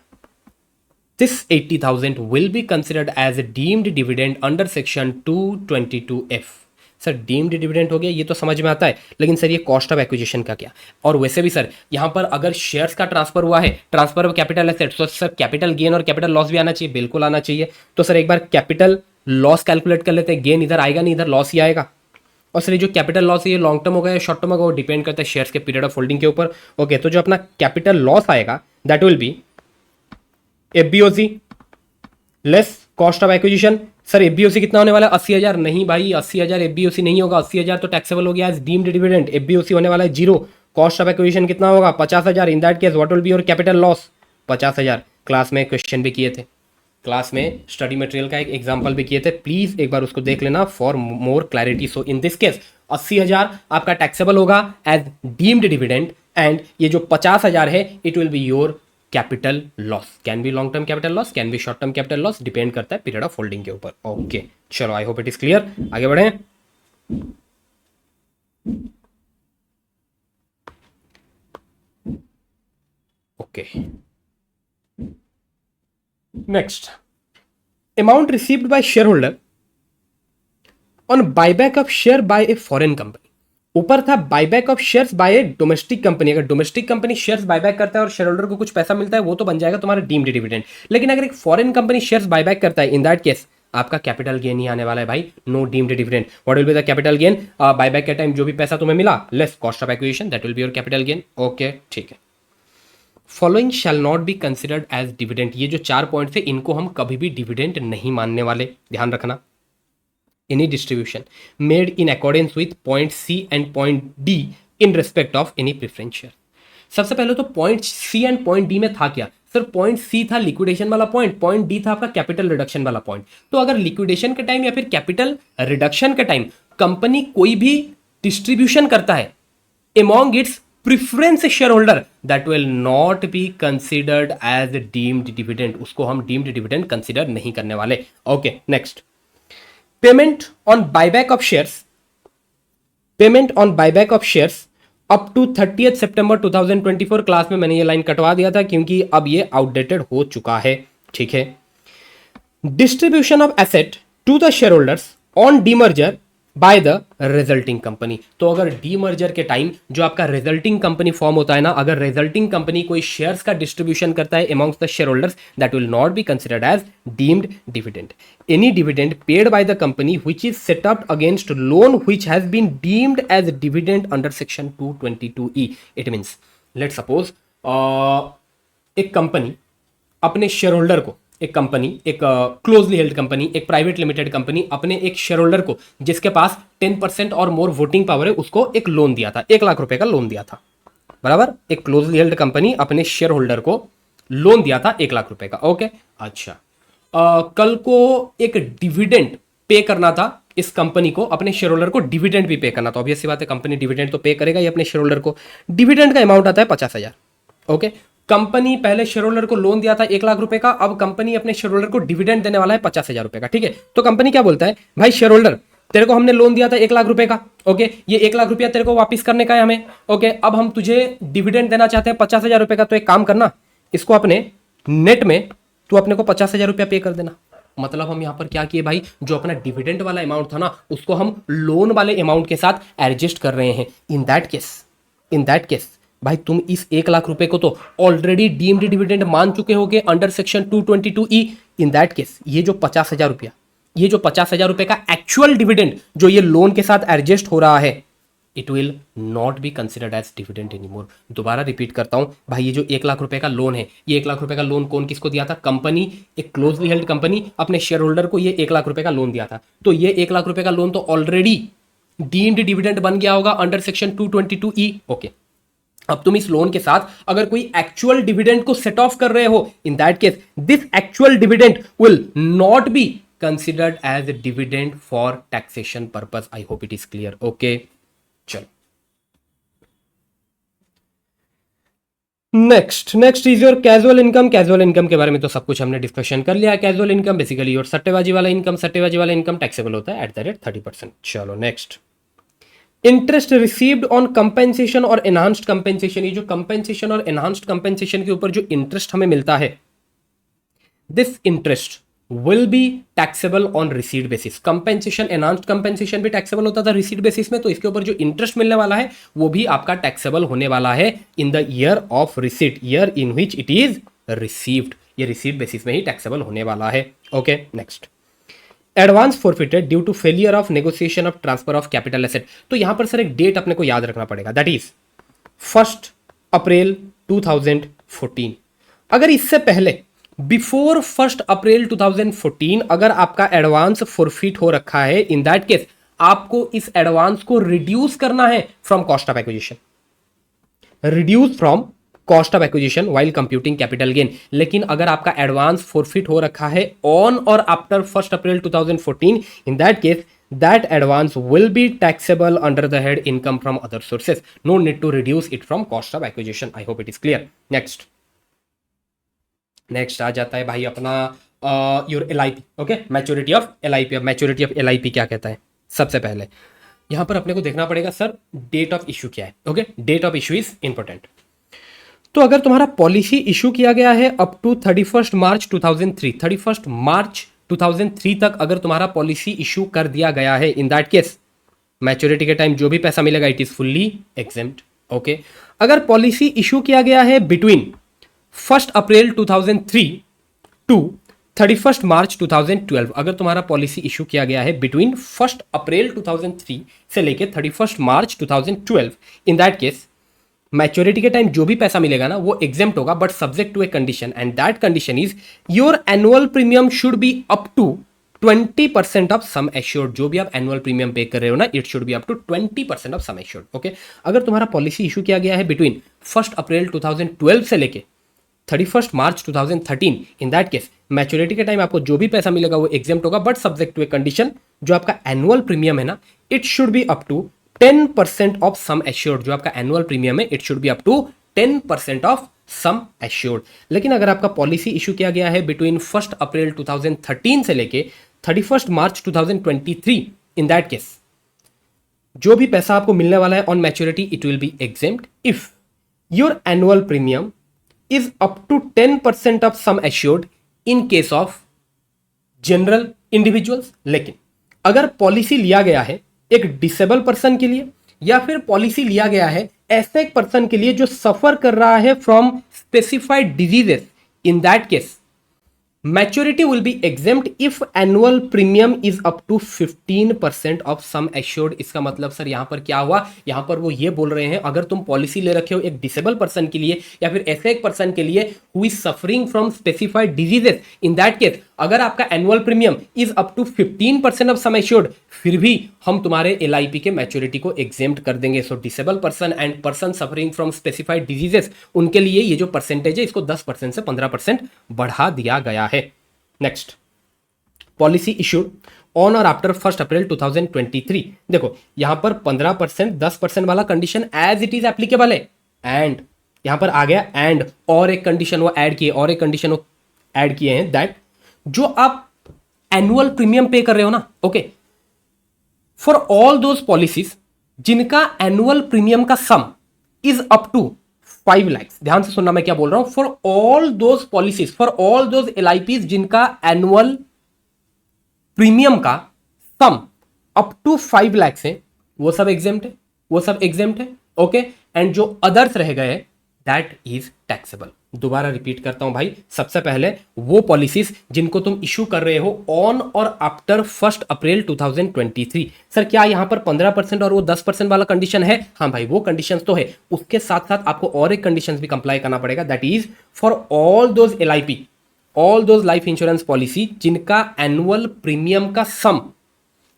This 80,000 will be considered as deemed dividend under section 222F। Sir deemed dividend हो गया, ये तो समझ में आता है, लेकिन सर ये कॉस्ट ऑफ एक्विजिशन का क्या? और वैसे भी सर यहाँ पर अगर शेयर्स का ट्रांसफर हुआ है, ट्रांसफर ऑफ कैपिटल एसेट, तो सर कैपिटल गेन और कैपिटल लॉस भी आना चाहिए, बिल्कुल आना चाहिए। तो सर एक बार कैपिटल लॉस कैलकुलेट कर लेते हैं, गेन इधर आएगा नहीं, इधर लॉस ही आएगा। और सर ये जो कैपिटल लॉस है ये लॉन्ग टर्म होगा या शॉर्ट टर्म होगा, वो डिपेंड करता है शेयर्स के पीरियड ऑफ होल्डिंग के ऊपर। ओके, तो जो अपना कैपिटल लॉस आएगा that will be FBOC less cost of acquisition. Sir FBOC कितना होने वाला है? 80,000। नहीं भाई, 80,000 एफबीओसी नहीं होगा, 80,000 तो टैक्सेबल हो गया एज डीम्ड डिविडेंड। एफबीओसी होने वाला है 0। कॉस्ट ऑफ एक्विजिशन कितना होगा? 50,000। In that case what will be your capital loss? 50,000। Class में क्वेश्चन भी किए थे, क्लास में स्टडी मटेरियल का एक एग्जांपल भी किए थे, प्लीज एक बार उसको देख लेना for more clarity. So in this case 80,000 आपका टैक्सेबल होगा एज डीम्ड डिविडेंड, एंड ये जो 50,000 है it will be your capital loss. Can be long term capital loss, can be short term capital loss, depend करता है पीरियड ऑफ होल्डिंग के ऊपर। ओके, चलो I hope it is clear. आगे बढ़े। Okay, next, amount received by share holder on buyback of share by a foreign company. ऊपर था buyback of shares by a domestic company. अगर डोमेस्टिक कंपनी शेयर्स बायबैक करता है और शेयर होल्डर को कुछ पैसा मिलता है, वो तो बन जाएगा तुम्हारा डीम्ड डिविडेंड। लेकिन अगर एक फॉरेन कंपनी शेयर्स बायबैक करता है, इन दैट केस आपका कैपिटल गेन ही आने वाला है भाई, no deemed dividend. What will be the capital gain? Buyback के टाइम जो भी पैसा तुम्हें मिला less cost of acquisition, that will be your capital gain. Okay, ठीक है। Following shall not be considered as dividend. ये जो 4 पॉइंट थे इनको हम कभी भी डिविडेंड नहीं मानने वाले, ध्यान रखना। any distribution made in accordance with point C and point D in respect of any preference share। सबसे पहले तो point C and point D में था क्या? सर पॉइंट सी था लिक्विडेशन वाला पॉइंट, पॉइंट डी था आपका कैपिटल रिडक्शन वाला पॉइंट। तो अगर लिक्विडेशन के टाइम या फिर कैपिटल रिडक्शन के टाइम कंपनी कोई भी डिस्ट्रीब्यूशन करता है among its preference share holder, that will not be considered as deemed dividend. उसको हम डीम्ड डिविडेंड कंसिडर नहीं करने वाले। Okay, next, payment on buyback of shares, payment on buyback of shares up to 30 सितंबर 2024। क्लास में मैंने ये लाइन कटवा दिया था क्योंकि अब ये आउटडेटेड हो चुका है, ठीक है। Distribution of asset to the share holders on demerger by the resulting company. तो अगर डीमर्जर के टाइम जो आपका रिजल्टिंग कंपनी फॉर्म होता है ना, अगर रिजल्टिंग कंपनी कोई शेयर्स का डिस्ट्रीब्यूशन करता है amongst the share holders, that will not be considered as deemed dividend. Any dividend paid by the company which is set up against loan which has been deemed as dividend under section 222E। It means let suppose एक कंपनी अपने शेयर होल्डर को, एक कंपनी, एक क्लोजली हेल्ड कंपनी, एक प्राइवेट लिमिटेड कंपनी अपने एक शेयर होल्डर को जिसके पास 10% और मोर वोटिंग पावर है उसको एक लोन दिया था, 1 लाख रुपए का लोन दिया था, बराबर। एक क्लोजली हेल्ड कंपनी अपने शेयर होल्डर को लोन दिया था 1 लाख रुपए का। ओके, अच्छा, कल को एक डिविडेंड पे करना था इस कंपनी को, अपने शेयर होल्डर को डिविडेंड भी पे करना था। ऑब्वियस सी बात है, कंपनी डिविडेंड तो पे करेगा ही अपने शेयर होल्डर को। डिविडेंड का अमाउंट आता है 50,000। ओके, कंपनी पहले शेयर होल्डर को लोन दिया था 1 लाख रुपए का, अब कंपनी अपने शेयर होल्डर को डिविडेंड देने वाला है 50,000 रुपए का, ठीक है। तो कंपनी क्या बोलता है, भाई शेयर होल्डर तेरे को हमने लोन दिया था 1 लाख रुपए का, ओके, ये 1 लाख रुपया तेरे को वापस करने का है हमें, ओके, अब हम तुझे डिविडेंड देना चाहते हैं 50,000 रुपए का। तो एक काम करना, इसको अपने नेट में तू अपने को 50,000 रुपया पे कर देना। मतलब हम यहां पर क्या किए भाई, जो अपना डिविडेंड वाला अमाउंट था ना उसको हम लोन वाले अमाउंट के साथ एडजस्ट कर रहे हैं। इन दैट केस भाई तुम इस 1 लाख रुपए को तो ऑलरेडी डीम्ड डिविडेंड मान चुके होगे under section 222E। In that case ये जो 50,000 रुपया, ये जो 50,000 रुपए का एक्चुअल डिविडेंड जो ये लोन के साथ एडजस्ट हो रहा है, it will not be considered as dividend anymore. दोबारा रिपीट करता हूं भाई, ये जो 1 लाख रुपए का लोन है, ये 1 लाख रुपए का लोन कौन किसको दिया था? कंपनी, एक क्लोजली हेल्ड कंपनी अपने शेयर होल्डर को ये 1 लाख रुपए का लोन दिया था। तो ये 1 लाख रुपए का लोन तो ऑलरेडी डीम्ड डिविडेंड बन गया होगा अंडर सेक्शन 222E। ओके, अब तुम इस लोन के साथ अगर कोई एक्चुअल डिविडेंड को सेट ऑफ कर रहे हो, in that case this actual dividend will not be considered as dividend for taxation purpose. I hope it is clear. Okay, चलो next is your casual income. Casual income के बारे में तो सब कुछ हमने डिस्कशन कर लिया। कैजुअल इनकम बेसिकली योर सट्टेबाजी वाला इनकम। सट्टेबाजी वाला इनकम टैक्सेबल होता है @30%। चलो next, interest received on compensation और एनहांस्ड कंपेंसेशन। ये जो कंपेंसेशन और एनहांस्ड कंपेंसेशन के ऊपर जो इंटरेस्ट हमें मिलता है, this interest will be taxable on receipt basis. Compensation, enhanced compensation भी टैक्सेबल होता था रिसीट बेसिस में, तो इसके ऊपर जो इंटरेस्ट मिलने वाला है वो भी आपका टैक्सेबल होने वाला है in the year of receipt, year in which it is received. ये रिसीट बेसिस में ही टैक्सेबल होने वाला है। Okay next, advance forfeited due to failure of negotiation of transfer of capital asset. तो यहां पर सर एक डेट अपने को याद रखना पड़ेगा, दैट इज 1 अप्रैल 2014। अगर इससे पहले बिफोर 1 अप्रैल 2014 अगर आपका एडवांस फॉरफिट हो रखा है, इन दैट केस आपको इस एडवांस को रिड्यूस करना है from cost of acquisition, reduce from cost of acquisition while computing capital gain. लेकिन अगर आपका एडवांस फॉरफिट हो रखा है ऑन और after 1 April 2014, in that case that advance will be taxable under the head income from other sources. No need to reduce it from cost of acquisition. I hope it is clear. next आ जाता है भाई अपना your LIP. Okay, maturity of LIP। अब मैच्योरिटी ऑफ LIP क्या कहता है? सबसे पहले यहां पर अपने को देखना पड़ेगा सर डेट ऑफ इशू क्या है। Okay, date of issue is important. तो अगर तुम्हारा पॉलिसी इशू किया गया है अप टू 31 मार्च 2003, 31 मार्च 2003 तक अगर तुम्हारा पॉलिसी इशू कर दिया गया है, इन दैट केस मैच्योरिटी के टाइम जो भी पैसा मिलेगा it is fully exempt. Okay, अगर पॉलिसी इशू किया गया है बिटवीन 1 अप्रैल 2003 टू 31 मार्च 2012, अगर तुम्हारा पॉलिसी इशू किया गया है बिटवीन 1 अप्रैल 2003 से लेके 31 March 2012, in that case maturity के टाइम जो भी पैसा मिलेगा ना वो एग्जेम्प्ट होगा, but subject to a condition, and that condition is your annual premium should be up to 20% of sum assured. जो भी आप एनुअल प्रीमियम पे कर रहे हो ना, it should be up to 20% of sum assured. Okay, अगर तुम्हारा पॉलिसी इशू किया गया है बिटवीन 1 अप्रैल 2012 से लेके 31 March 2013, in that case maturity के टाइम आपको जो भी पैसा मिलेगा वो एग्जेम्प्ट होगा, but subject to a condition, जो आपका एनुअल प्रीमियम है ना it should be up to 10% of sum assured. जो आपका एनुअल प्रीमियम है it should be up to 10% of sum assured. लेकिन अगर आपका पॉलिसी इशू किया गया है बिटवीन 1 अप्रैल 2013 से लेके 31 मार्च 2023, इन दैट केस जो भी पैसा आपको मिलने वाला है on maturity it will be exempt if your annual premium is up to 10% of sum assured in case of general individuals. लेकिन अगर पॉलिसी लिया गया है एक डिसेबल पर्सन के लिए, या फिर पॉलिसी लिया गया है ऐसे एक पर्सन के लिए जो सफर कर रहा है from specified diseases, in that case maturity will be exempt if annual premium is up to 15% of sum assured. इसका मतलब सर यहां पर क्या हुआ, यहां पर वो ये बोल रहे हैं अगर तुम पॉलिसी ले रखे हो एक डिसेबल पर्सन के लिए या फिर ऐसे एक पर्सन के लिए who is suffering from specified diseases, in that case अगर आपका annual premium is up to 15% of sum assured, फिर भी हम तुम्हारे LIP के मैच्योरिटी को एग्जेम्प्ट कर देंगे। So disable person and person suffering from specified diseases, उनके लिए ये जो परसेंटेज है इसको 10% से 15% बढ़ा दिया गया है। नेक्स्ट, पॉलिसी इशूड ऑन और आफ्टर 1 अप्रैल 2023। देखो यहां पर 15%, 10% वाला condition as it is applicable है, एंड यहां पर आ गया एंड और एक कंडीशन वो ऐड किए, और एक कंडीशन वो ऐड किए हैं दैट जो आप एनुअल प्रीमियम पे कर रहे हो ना, okay, for all those policies जिनका एनुअल प्रीमियम का sum is up to 5 lakh, ध्यान से सुनना मैं क्या बोल रहा हूं, for all those policies, for all those LIPs जिनका एनुअल प्रीमियम का सम अप टू 5 लाख से वो सब एग्जेम्प्ट है, वो सब एग्जेम्प्ट है। ओके, एंड जो अदर्स रह गए दैट इज टैक्सेबल। दोबारा रिपीट करता हूं भाई, सबसे पहले वो पॉलिसीज जिनको तुम इशू कर रहे हो ऑन और आफ्टर 1 अप्रैल 2023। सर क्या यहां पर 15% और वो 10% वाला कंडीशन है? हाँ भाई, वो कंडीशन तो है, उसके साथ साथ आपको और एक कंडीशन भी कंप्लाई करना पड़ेगा, that is for all those LIP, all those life insurance policy जिनका एनुअल प्रीमियम का sum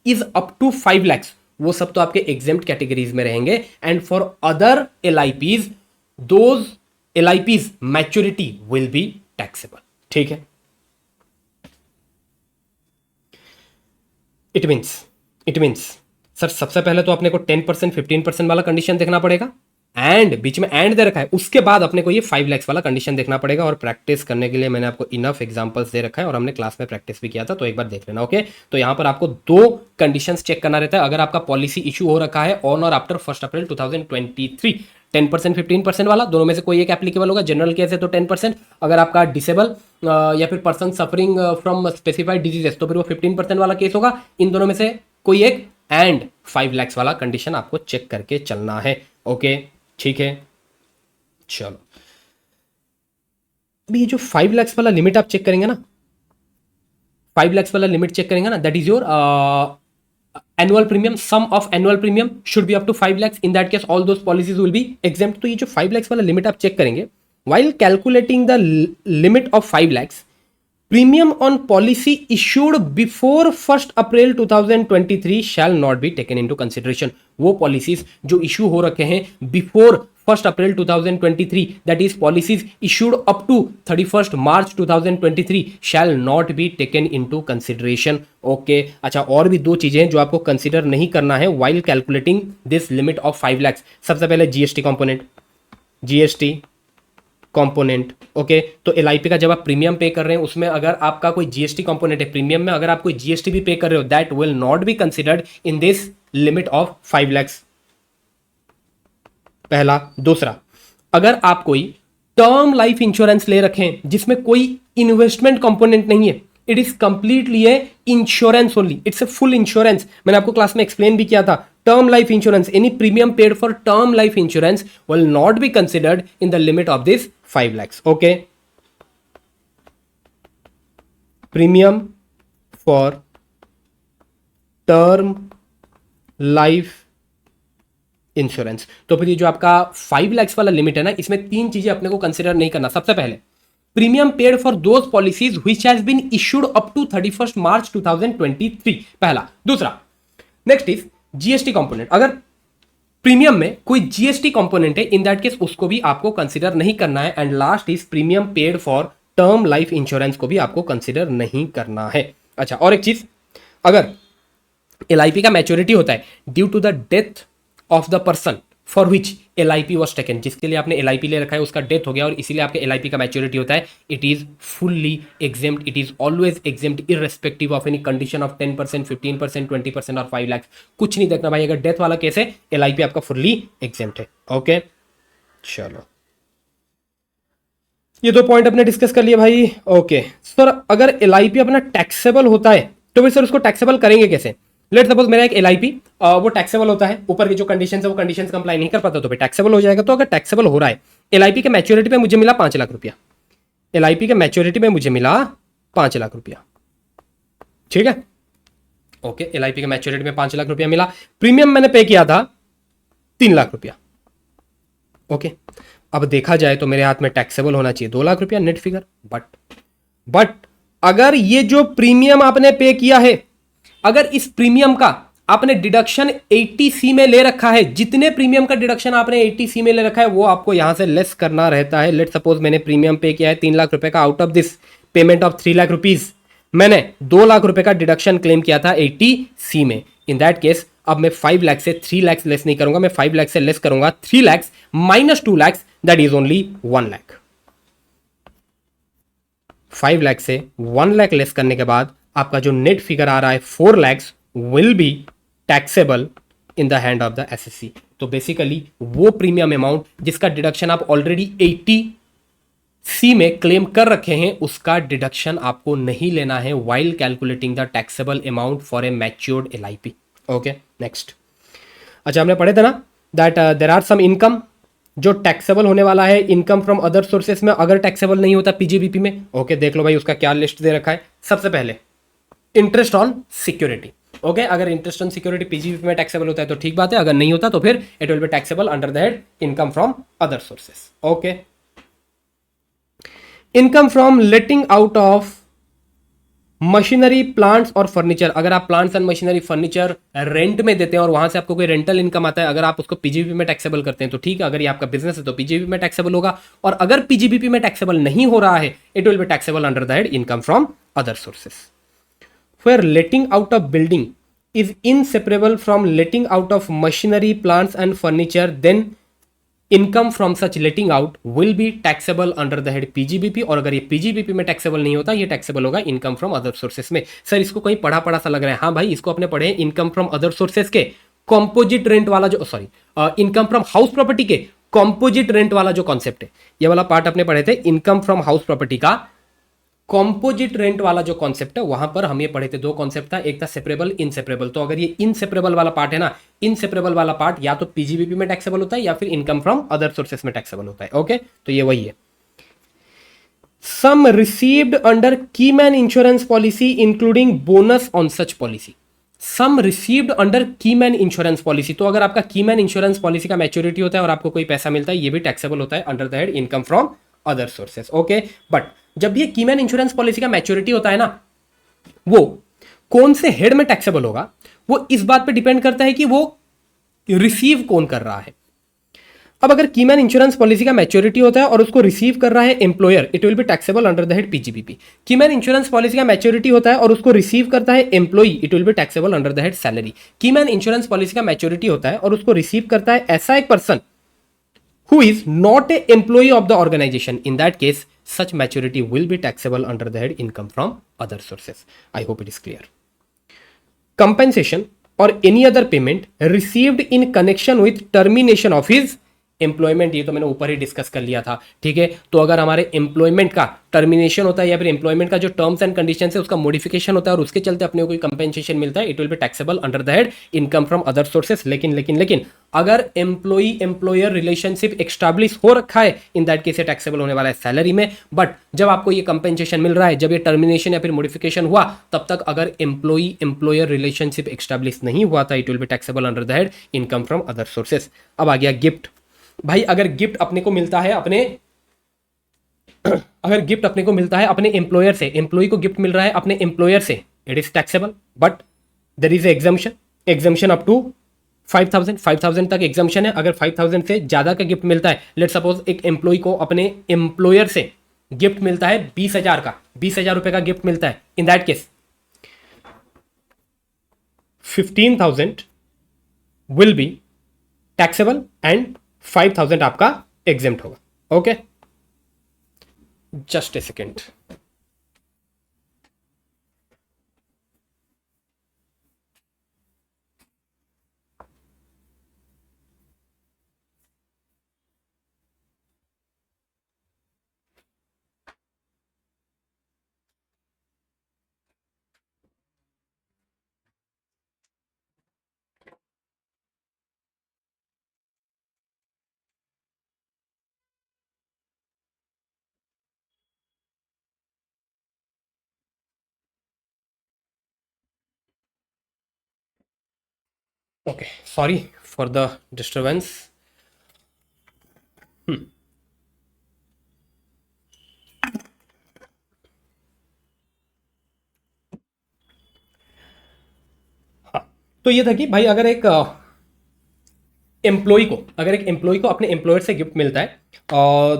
is up to 5 lakhs, वो सब तो आपके एग्जेम्प्ट कैटेगरीज में रहेंगे। And for other LIPs, those LIPs maturity will be taxable. ठीक है, इट मीन्स सर सबसे पहले तो अपने को 10% 15% वाला कंडीशन देखना पड़ेगा, एंड बीच में एंड दे रखा है, उसके बाद अपने को ये 5 lakhs वाला कंडीशन देखना पड़ेगा। और प्रैक्टिस करने के लिए मैंने आपको इनफ एग्जांपल्स दे रखा है और हमने क्लास में प्रैक्टिस भी किया था, तो एक बार देख लेना। ओके, तो यहां पर आपको दो कंडीशंस चेक करना रहता है अगर आपका पॉलिसी इशू हो रखा है ऑन और आफ्टर 1 अप्रैल 2023। 10% 15% वाला दोनों में से कोई एक एप्लीकेबल होगा। जनरल केस है तो 10%, अगर आपका डिसेबल या फिर person suffering from specified diseases तो फिर वो 15% वाला केस होगा। इन दोनों में से कोई एक, एंड 5 lakhs वाला कंडीशन आपको चेक करके चलना है। ओके, ठीक है, चलो अभी ये जो 5 lakhs वाला लिमिट आप चेक करेंगे ना, 5 lakhs वाला लिमिट चेक करेंगे ना, that is your annual premium, sum of annual premium should be up to 5 lakhs, in that case all those policies will be exempt. तो ये जो 5 lakhs वाला लिमिट आप चेक करेंगे, while calculating the limit of 5 lakhs, premium on policy issued before 1 April 2023 shall not be taken into consideration। वो पॉलिसीज जो इशू हो रखे हैं before 1 April 2023, that is policies issued up to 31 March 2023 shall not be taken into consideration. Okay, अच्छा और भी दो चीजें जो आपको कंसिडर नहीं करना है while calculating this limit of 5 lakhs। सबसे पहले GST component, GST component. Okay, तो LIP का जब आप प्रीमियम पे कर रहे हैं उसमें अगर आपका कोई जीएसटी कंपोनेंट है प्रीमियम में, अगर आप कोई जीएसटी भी पे कर रहे हो that will not be considered in this limit of 5 lakhs, पहला। दूसरा, अगर आप कोई टर्म लाइफ इंश्योरेंस ले रखें जिसमें कोई इन्वेस्टमेंट कंपोनेंट नहीं है, it is completely A insurance only, it's a full insurance. मैंने आपको क्लास में एक्सप्लेन भी किया था, term life insurance, any premium paid for term life insurance will not be considered in the limit of this 5 lakhs। Okay, premium for term life insurance. तो फिर ये जो आपका 5 lakhs वाला लिमिट है ना, इसमें तीन चीजें अपने को कंसिडर नहीं करना। सबसे पहले premium paid for those policies which has been issued up to 31 March 2023, पहला। दूसरा, नेक्स्ट इज जीएसटी कंपोनेंट, अगर प्रीमियम में कोई जीएसटी कंपोनेंट है इन दैट केस उसको भी आपको कंसिडर नहीं करना है। And last is premium paid for term life insurance को भी आपको कंसिडर नहीं करना है। अच्छा, और एक चीज, अगर LIP का मैच्योरिटी होता है due to the death of the person for which LIP was taken, जिसके लिए आपने LIP ले रखा है उसका डेथ हो गया और इसीलिए आपके LIP का मैच्योरिटी होता है, it is fully exempt, it is always exempt irrespective of any condition of 10%, 15%, 20% और 5 lakhs। कुछ नहीं देखना भाई, अगर डेथ वाला केस है LIP आपका फुल्ली एग्जेम्प्ट है। ओके, चलो ये दो पॉइंट अपने डिस्कस कर लिए भाई। ओके सर, अगर LIP अपना टैक्सेबल होता है तो फिर सर उसको टैक्सेबल करेंगे कैसे? लेट सपोज मेरा एक LIP वो टैक्सेबल होता है, ऊपर की जो कंडीशन है वो कंडीशन कंप्लाई नहीं कर पाता तो फिर टैक्सेबल हो जाएगा। तो अगर टैक्सेबल हो रहा है, LIP के मैच्योरिटी पे मुझे मिला 5 लाख रुपया, LIP के मैच्योरिटी में मुझे मिला 5 लाख रुपया, ठीक है। ओके, LIP के मैच्योरिटी में 5 लाख रुपया मिला, प्रीमियम मैंने पे किया था 3 लाख रुपया। ओके, अब देखा जाए तो मेरे हाथ में टैक्सेबल होना चाहिए 2 लाख रुपया नेट फिगर, बट अगर ये जो प्रीमियम आपने पे किया है, अगर इस प्रीमियम का आपने डिडक्शन 80C में ले रखा है, जितने प्रीमियम का डिडक्शन आपने 80C में ले रखा है वो आपको यहां से लेस करना रहता है। लेट सपोज मैंने प्रीमियम पे किया है 3 लाख रुपए का, out of this payment of 3 lakh rupees मैंने 2 लाख रुपए का डिडक्शन क्लेम किया था 80C में। इन दैट केस अब मैं 5 लाख से 3 लाख लेस नहीं करूंगा, मैं 5 लाख से लेस करूंगा 3 lakh minus 2 lakh, that is only 1 lakh. 5 lakh से 1 लाख लेस करने के बाद आपका जो नेट फिगर आ रहा है 4 lakhs will be taxable in the hand of the SSC। तो बेसिकली वो प्रीमियम अमाउंट जिसका डिडक्शन आप ऑलरेडी 80 सी में क्लेम कर रखे हैं उसका डिडक्शन आपको नहीं लेना है while calculating the taxable amount for a matured LIP. Okay next. अच्छा हमने पढ़े थे ना that there are some income जो टैक्सेबल होने वाला है इनकम फ्रॉम अदर सोर्सेस में अगर टैक्सेबल नहीं होता पीजीबीपी में। ओके देख लो भाई उसका क्या लिस्ट दे रखा है। सबसे पहले इंटरेस्ट ऑन सिक्योरिटी। ओके अगर इंटरेस्ट ऑन सिक्योरिटी पीजीबीपी में टैक्सेबल होता है तो ठीक बात है, अगर नहीं होता तो फिर it will be taxable under the head income from other sources. Okay income from letting out of machinery plants और फर्नीचर। अगर आप plants and machinery furniture rent में देते हैं और वहां से आपको कोई रेंटल इनकम आता है, अगर आप उसको पीजीबीपी में टैक्सेबल करते हैं तो ठीक है, अगर ये आपका बिजनेस है तो पीजीबीपी में टैक्सेबल होगा। और अगर पीजीबीपी में टैक्सेबल नहीं हो रहा है it will be taxable under the head income from other sources. Where letting out of building is inseparable from letting out of machinery, plants and furniture, then income from such letting out will be taxable under the head PGBP। और अगर ये PGBP में टैक्सेबल नहीं होता ये टैक्सेबल होगा इनकम फ्रॉम अदर सोर्सेस में। सर इसको कहीं पढ़ा पढ़ा सा लग रहा है। हाँ भाई इसको अपने पढ़े इनकम फ्रॉम अदर सोर्सेस के कॉम्पोजिट रेंट वाला जो sorry income from house property के कॉम्पोजिट रेंट वाला जो कॉन्सेप्ट है ये वाला पार्ट अपने पढ़े थे। इनकम फ्रॉम हाउस प्रॉपर्टी का कॉम्पोजिट रेंट वाला जो कॉन्सेप्ट है वहां पर हम ये पढ़े थे, दो कॉन्सेप्ट था, एक था सेपरेबल इनसेपरेबल। तो अगर ये इनसेपरेबल वाला पार्ट है ना, इनसेपरेबल वाला पार्ट या तो पीजीबीपी में टैक्सेबल होता है या फिर इनकम फ्रॉम अदर सोर्सेस में टैक्सेबल होता है। ओके तो ये वही है। Sum received under keyman insurance policy including bonus on such policy. Sum received under keyman insurance policy. तो अगर आपका कीमैन इंश्योरेंस पॉलिसी का मैच्योरिटी होता है और आपको कोई पैसा मिलता है ये भी टैक्सेबल होता है under the head income from other sources. Okay but जब ये कीमैन इंश्योरेंस पॉलिसी का मैच्योरिटी होता है ना वो कौन से हेड में टैक्सेबल होगा वो इस बात पे डिपेंड करता है कि वो रिसीव कौन कर रहा है। अब अगर कीमैन इंश्योरेंस पॉलिसी का मैच्योरिटी होता है और उसको रिसीव कर रहा है employer it will be taxable under the head PGBP. Keyman insurance policy का मैच्योरिटी होता है और उसको रिसीव करता है employee it will be taxable under the head salary. Keyman insurance policy का मैच्योरिटी होता है और उसको रिसीव करता है ऐसा एक person who is not a employee of the organization, in that case such maturity will be taxable under the head income from other sources। I hope it is clear। Compensation or any other payment received in connection with termination of his employment, ये तो मैंने ऊपर ही डिस्कस कर लिया था। ठीक है तो अगर हमारे एम्प्लॉयमेंट का टर्मिनेशन होता है या फिर एम्प्लॉयमेंट का जो टर्म्स एंड कंडीशन है उसका मॉडिफिकेशन होता है और उसके चलते अपने को कोई कंपेंसेशन मिलता है it will be taxable under the head income from other sources. लेकिन अगर एम्प्लॉई एम्प्लॉयर रिलेशनशिप एक्स्टैब्लिश हो रखा है इन दैट केस टैक्सेबल होने वाला है सैलरी में। बट जब आपको ये कंपेंसेशन मिल रहा है, जब ये टर्मिनेशन या फिर मॉडिफिकेशन हुआ, तब तक अगर एम्प्लॉई एम्प्लॉयर रिलेशनशिप एक्स्टैब्लिश नहीं हुआ था it will be taxable under the head income from other sources. अब आ गया गिफ्ट। भाई अगर गिफ्ट अपने को मिलता है अगर गिफ्ट अपने को मिलता है अपने एम्प्लॉयर से, एम्प्लॉय को गिफ्ट मिल रहा है अपने एम्प्लॉयर से, it is taxable but there is exemption up to 5000 तक एग्जम्पशन है। अगर 5000 से ज्यादा का गिफ्ट मिलता है, लेट सपोज एक एम्प्लॉय को अपने एम्प्लॉयर से गिफ्ट मिलता है 20,000 का, 20,000 रुपए का गिफ्ट मिलता है, in that case 15,000 will be taxable and 5,000 आपका एग्जेम्प्ट होगा। Okay just a second. Okay sorry for the disturbance. हाँ तो ये था कि भाई अगर एक एम्प्लॉय को अपने एम्प्लॉयर से गिफ्ट मिलता है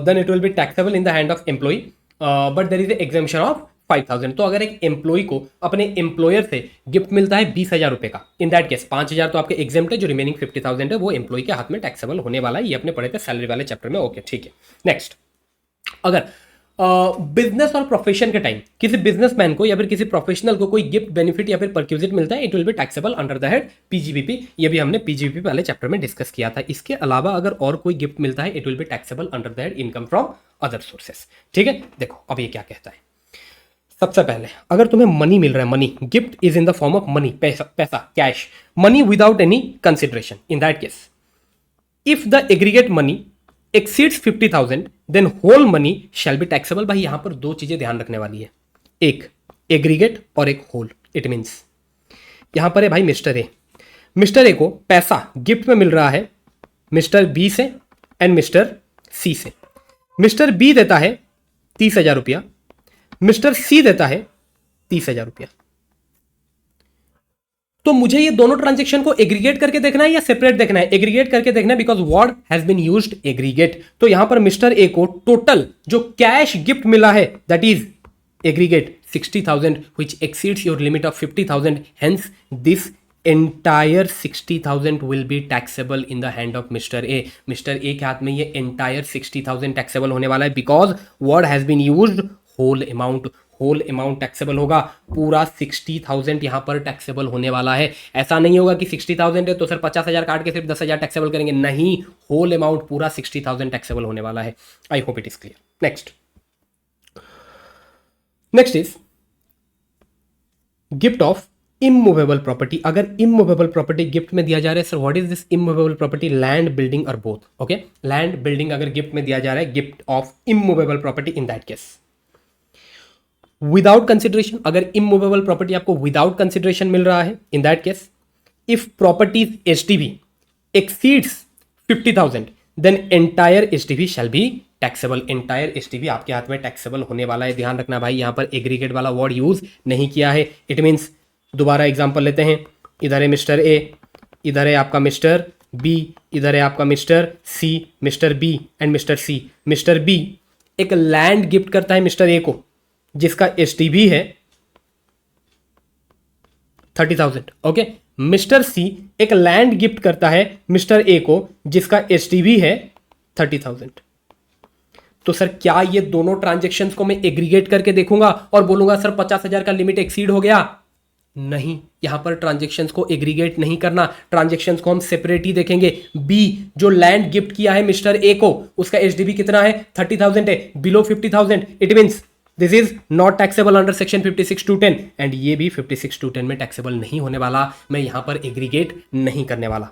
then it will be taxable in the hand of employee but there is exemption of 5,000। तो अगर एक एम्प्लॉय को अपने एम्प्लॉयर से गिफ्ट मिलता है 20,000 रुपए का, इन दैट केस 5,000 तो आपके एग्जेम्प्ट है, जो रिमेनिंग 50,000 है वो एम्प्लॉय के हाथ में टैक्सेबल होने वाला है। ये अपने पढ़े थे सैलरी वाले चैप्टर में। ओके ठीक है नेक्स्ट। अगर बिजनेस और प्रोफेशन के टाइम किसी बिजनेसमैन को या फिर किसी प्रोफेशनल को कोई गिफ्ट बेनिफिट या फिर परक्यूजिट मिलता है, it will be taxable under the head PGBP. ये भी हमने पीजीबीपी वाले चैप्टर में डिस्कस किया था। इसके अलावा अगर और कोई गिफ्ट मिलता है, it will be taxable under the head income from other sources. ठीक है, देखो अब ये क्या कहता है। सबसे पहले अगर तुम्हें मनी मिल रहा है, money gift is in the form of money, पैसा, पैसा cash, money without any consideration, in that case if the aggregate money exceeds 50,000 then whole money shall be taxable. भाई यहां पर दो चीजें ध्यान रखने वाली है, एक एग्रीगेट और एक होल। इट मीन्स यहां पर है भाई मिस्टर ए, मिस्टर ए को पैसा गिफ्ट में मिल रहा है मिस्टर बी से एंड मिस्टर सी से। मिस्टर बी देता है 30,000 रुपया, मिस्टर सी देता है 30,000 रुपया। तो मुझे ये दोनों ट्रांजेक्शन को एग्रीगेट करके देखना है या सेपरेट देखना है? एग्रीगेट करके देखना है, because word has been used aggregate. तो यहां पर मिस्टर ए को टोटल जो कैश गिफ्ट मिला है that is aggregate 60,000 which exceeds your limit of 50,000, hence this entire 60,000 will be taxable in the hand of Mr. A। Mr. A के हाथ में ये entire 60,000 taxable होने वाला है, because word has been used whole amount। Whole amount taxable होगा, पूरा 60,000 यहां पर टैक्सेबल होने वाला है। ऐसा नहीं होगा कि 60,000 है तो सर 50,000 काट के सिर्फ 10,000 टैक्सेबल करेंगे, नहीं, होल अमाउंट पूरा 60,000 टैक्सेबल होने वाला है। आई hope it is clear. Next is gift of immovable property. अगर इमूवेबल प्रॉपर्टी गिफ्ट में दिया जा रहा है, sir what is this immovable property? Land, building और बोथ। ओके, लैंड, बिल्डिंग अगर गिफ्ट में दिया जा रहा है, gift of immovable property, in that case without consideration. अगर इमूवेबल प्रॉपर्टी आपको विदाउट कंसिडरेशन मिल रहा है, in that case if properties STV exceeds 50,000 then entire SDV shall be taxable. Entire SDV आपके हाथ में टैक्सेबल होने वाला है। ध्यान रखना भाई, यहां पर एग्रीगेट वाला वर्ड यूज नहीं किया है। इट मीन्स, दोबारा एग्जांपल लेते हैं, इधर है मिस्टर ए, इधर है आपका मिस्टर बी, इधर है आपका mister C, mister B and mister C. Mister B एक लैंड गिफ्ट करता है मिस्टर ए को जिसका एसटीवी है 30,000। ओके, मिस्टर सी एक लैंड गिफ्ट करता है मिस्टर ए को जिसका एसटीवी है 30,000। तो सर क्या ये दोनों ट्रांजेक्शन्स को मैं एग्रीगेट करके देखूंगा और बोलूंगा सर 50,000 का लिमिट एक्सीड हो गया? नहीं, यहां पर ट्रांजेक्शन्स को एग्रीगेट नहीं करना, ट्रांजेक्शन्स को हम सेपरेट ही देखेंगे। बी जो लैंड गिफ्ट किया है मिस्टर ए को, उसका एसडीबी कितना है? 30,000 है, below 50,000। It means this is not taxable under section 56(2)(10) and ये भी 56(2)(10) में टैक्सेबल नहीं होने वाला। मैं यहां पर एग्रीगेट नहीं करने वाला।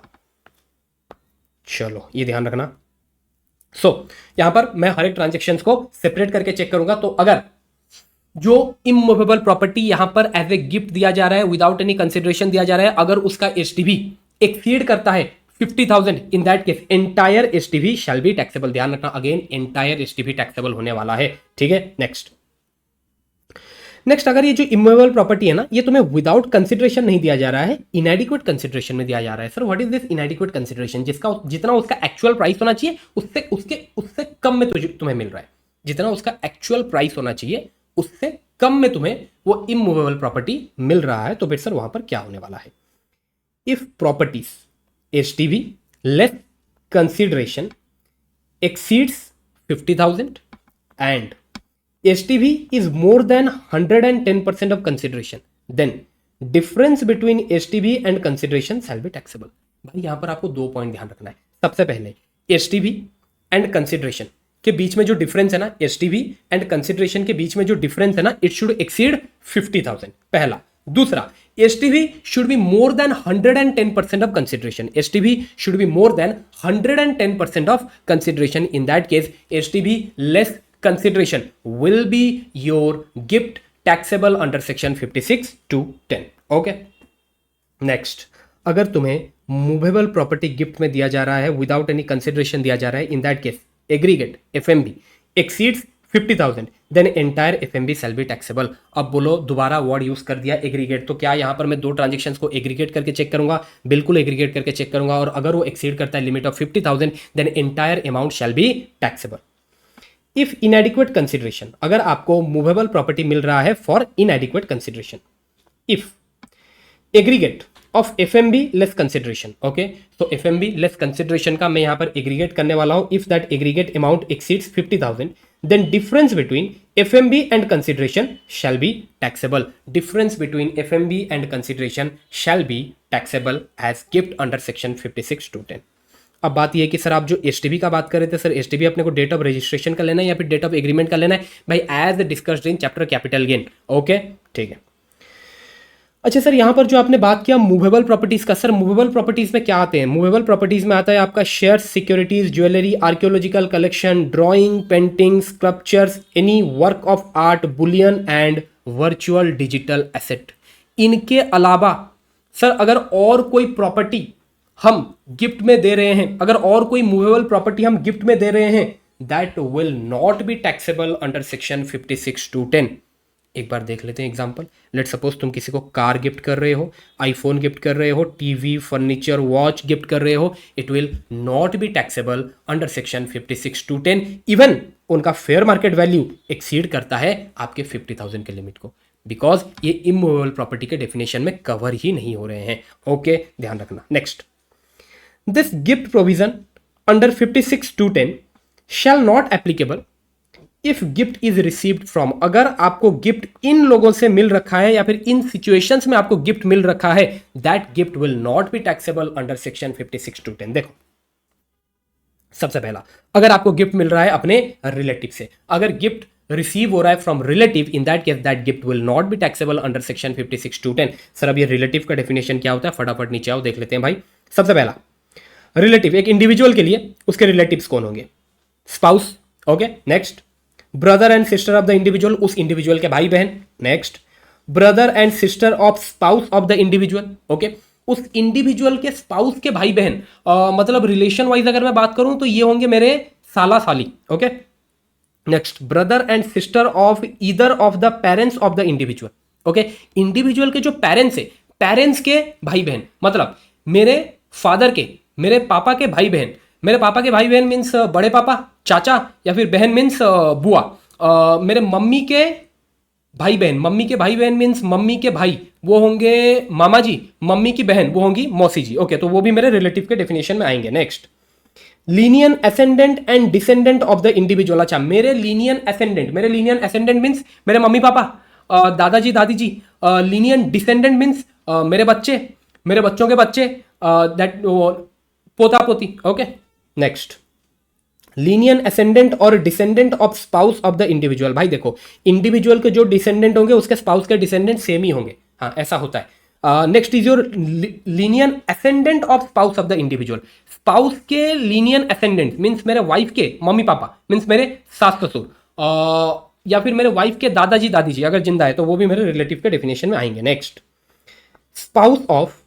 चलो ये ध्यान रखना। यहां पर मैं हर एक ट्रांजेक्शन को सेपरेट करके चेक करूंगा। तो अगर जो इमूवेबल प्रॉपर्टी यहां पर एज ए गिफ्ट दिया जा रहा है, विदाउट एनी कंसिडरेशन दिया जा रहा है, अगर उसका एसटीवी एक्सीड करता है 50,000, in that case entire SDV shall be taxable. ध्यान रखना, अगेन एंटायर एसटीवी टैक्सेबल होने वाला है। ठीक है, नेक्स्ट अगर ये जो इमूवेबल प्रॉपर्टी है ना, ये तुम्हें विदाउट कंसिडरेशन नहीं दिया जा रहा है, इनएडिक्वेट कंसिडरेशन में दिया जा रहा है। Sir what is this इनएडिक्वेट consideration? जिसका जितना उसका एक्चुअल प्राइस होना चाहिए उससे कम में तुम्हें मिल रहा है। जितना उसका एक्चुअल प्राइस होना चाहिए उससे कम में तुम्हें वो इमूवेबल प्रॉपर्टी मिल रहा है। तो फिर सर वहां पर क्या होने वाला है? If properties STV less consideration exceeds 50,000 and STV is more than 110% of consideration, then difference between STV and consideration shall be taxable। भाई यहां पर आपको दो पॉइंट ध्यान रखना है। सबसे पहले STV एंड कंसिडरेशन के बीच में जो डिफरेंस है ना, STV एंड कंसिडरेशन के बीच में जो डिफरेंस है ना, इट शुड एक्सीड 50,000, पहला। दूसरा, STV should be more than 110% of consideration। STV should be more than 110% of consideration। In that case, STV less consideration will be your gift taxable under section 56(2)(10)। Okay, next, अगर तुम्हें मूवेबल प्रॉपर्टी गिफ्ट में दिया जा रहा है, विदाउट एनी कंसिडरेशन दिया जा रहा है, in that case aggregate FMV exceeds 50,000 then entire FMV shall be taxable. अब बोलो, दोबारा वर्ड यूज कर दिया एग्रीगेट, तो क्या यहां पर मैं दो ट्रांजेक्शन्स को एग्रीगेट करके चेक करूंगा? बिल्कुल एग्रीगेट करके चेक करूंगा, और अगर वो एक्सीड करता है limit of 50,000 then entire amount shall be taxable. If inadequate consideration, अगर आपको मूवेबल प्रॉपर्टी मिल रहा है for inadequate consideration, if aggregate of FMV less consideration. Okay, तो एफएमबी लेस कंसिडरेशन का मैं यहां पर एग्रीगेट करने वाला हूं। If that aggregate amount exceeds 50,000 then difference between FMB and consideration shall be taxable. Difference between FMB and consideration shall be taxable as gift under section 56 to 10. अब बात यह है कि सर आप जो एसटीबी का बात कर रहे थे, सर एसटीबी अपने को डेट ऑफ रजिस्ट्रेशन का लेना है या फिर डेट ऑफ एग्रीमेंट का लेना है? भाई as discussed in chapter capital gain. Okay ठीक है. अच्छा सर यहाँ पर जो आपने बात किया मूवेबल प्रॉपर्टीज का, सर मूवेबल प्रॉपर्टीज में क्या आते हैं? मूवेबल प्रॉपर्टीज में आता है आपका shares, securities, jewellery, archaeological collection, drawing, painting, sculptures, any work of art, Boolean and virtual digital asset. इनके अलावा सर अगर और कोई प्रॉपर्टी हम गिफ्ट में दे रहे हैं, अगर और कोई मूवेबल प्रॉपर्टी हम गिफ्ट में दे रहे हैं, that will not B taxable under section 56 to 10. एक बार देख लेते हैं एग्जांपल. लेट सपोज तुम किसी को कार गिफ्ट कर रहे हो, आईफोन गिफ्ट कर रहे हो, टीवी, फर्नीचर, वॉच गिफ्ट कर रहे हो, it will not B taxable under section 56 to 10 even उनका फेयर मार्केट वैल्यू एक्सीड करता है आपके 50,000 के लिमिट को, बिकॉज ये इमूवेबल प्रॉपर्टी के डेफिनेशन में कवर ही नहीं हो रहे हैं. ओके ध्यान रखना. Next, this gift provision under 56 to 10 shall not applicable if gift is received from. अगर आपको गिफ्ट इन लोगों से मिल रखा है या फिर इन सिचुएशंस में आपको गिफ्ट मिल रखा है, that gift will not B taxable under section 56 to 10. देखो सबसे पहला, अगर आपको गिफ्ट मिल रहा है अपने रिलेटिव से, अगर गिफ्ट रिसीव हो रहा है from relative, in that case that gift will not B taxable under section 56 to 10. Sir अब ये रिलेटिव का डेफिनेशन क्या होता है? फटाफट नीचे आओ देख लेते हैं भाई. सबसे पहला रिलेटिव, एक इंडिविजुअल के लिए उसके रिलेटिव्स कौन होंगे? Spouse. Okay next, brother and sister of the individual, उस इंडिविजुअल के भाई बहन. Next, brother and sister of spouse of the individual. Okay, उस इंडिविजुअल के स्पाउस के भाई बहन, मतलब रिलेशन वाइज अगर मैं बात करूं तो ये होंगे मेरे साला साली. Okay next, brother and sister of either of the parents of the individual. Okay, individual के जो पेरेंट्स है, पेरेंट्स के भाई बहन, मतलब मेरे फादर के, मेरे पापा के भाई बहन. मेरे पापा के भाई बहन मीन्स बड़े पापा, चाचा, या फिर बहन मीन्स बुआ. मेरे मम्मी के भाई बहन, मम्मी के भाई बहन मीन्स मम्मी के भाई, वो होंगे मामा जी. मम्मी की बहन वो होंगी मौसी जी. ओके, तो वो भी मेरे रिलेटिव के डेफिनेशन में आएंगे. Next, Linnean ascendant and descendant of the individual. अच्छा, मेरे लीनियन असेंडेंट मीन्स मेरे मम्मी पापा, दादाजी दादी जी. लीनियन डिसेंडेंट मीन्स मेरे बच्चे, मेरे बच्चों के बच्चे, दैट पोता पोती. ओके नेक्स्ट, लीनियन असेंडेंट और descendant of spouse of the individual. भाई देखो, इंडिविजुअल के जो डिसेंडेंट होंगे उसके स्पाउस के डिसेंडेंट सेम ही होंगे. हाँ ऐसा होता है. Next is your Linnean ascendant of spouse of the individual. Spouse के लीनियन असेंडेंट मीन्स मेरे वाइफ के मम्मी पापा, मीन्स मेरे सास ससुर, या फिर मेरे वाइफ के दादाजी दादी जी अगर जिंदा है तो वो भी मेरे रिलेटिव के डेफिनेशन में आएंगे. Next, spouse of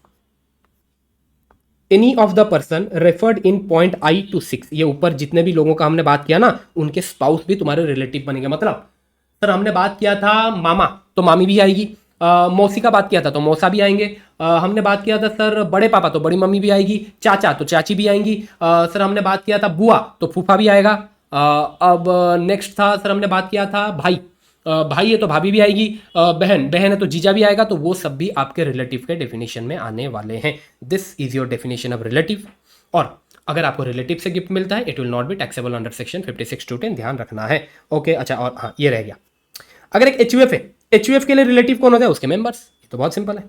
any of the person referred in point I to 6. ये ऊपर जितने भी लोगों का हमने बात किया ना, उनके स्पाउस भी तुम्हारे रिलेटिव बनेंगे. मतलब सर हमने बात किया था मामा, तो मामी भी आएगी. मौसी का बात किया था तो मौसा भी आएंगे. हमने बात किया था सर बड़े पापा, तो बड़ी मम्मी भी आएगी. चाचा तो चाची भी आएंगी. सर हमने बात किया था बुआ, तो फूफा भी आएगा. अब नेक्स्ट था सर हमने बात किया था भाई, भाई है तो भाभी भी आएगी. बहन है तो जीजा भी आएगा. तो वो सब भी आपके रिलेटिव के डेफिनेशन में आने वाले हैं. This is your definition of relative. और अगर आपको रिलेटिव से गिफ्ट मिलता है, it will not B taxable under section 56 to 10. ध्यान रखना है. ओके अच्छा, और हाँ ये रह गया. अगर एक एचयूएफ है, एचयूएफ के लिए रिलेटिव कौन होता है? उसके मेंबर्स. ये तो बहुत सिंपल है.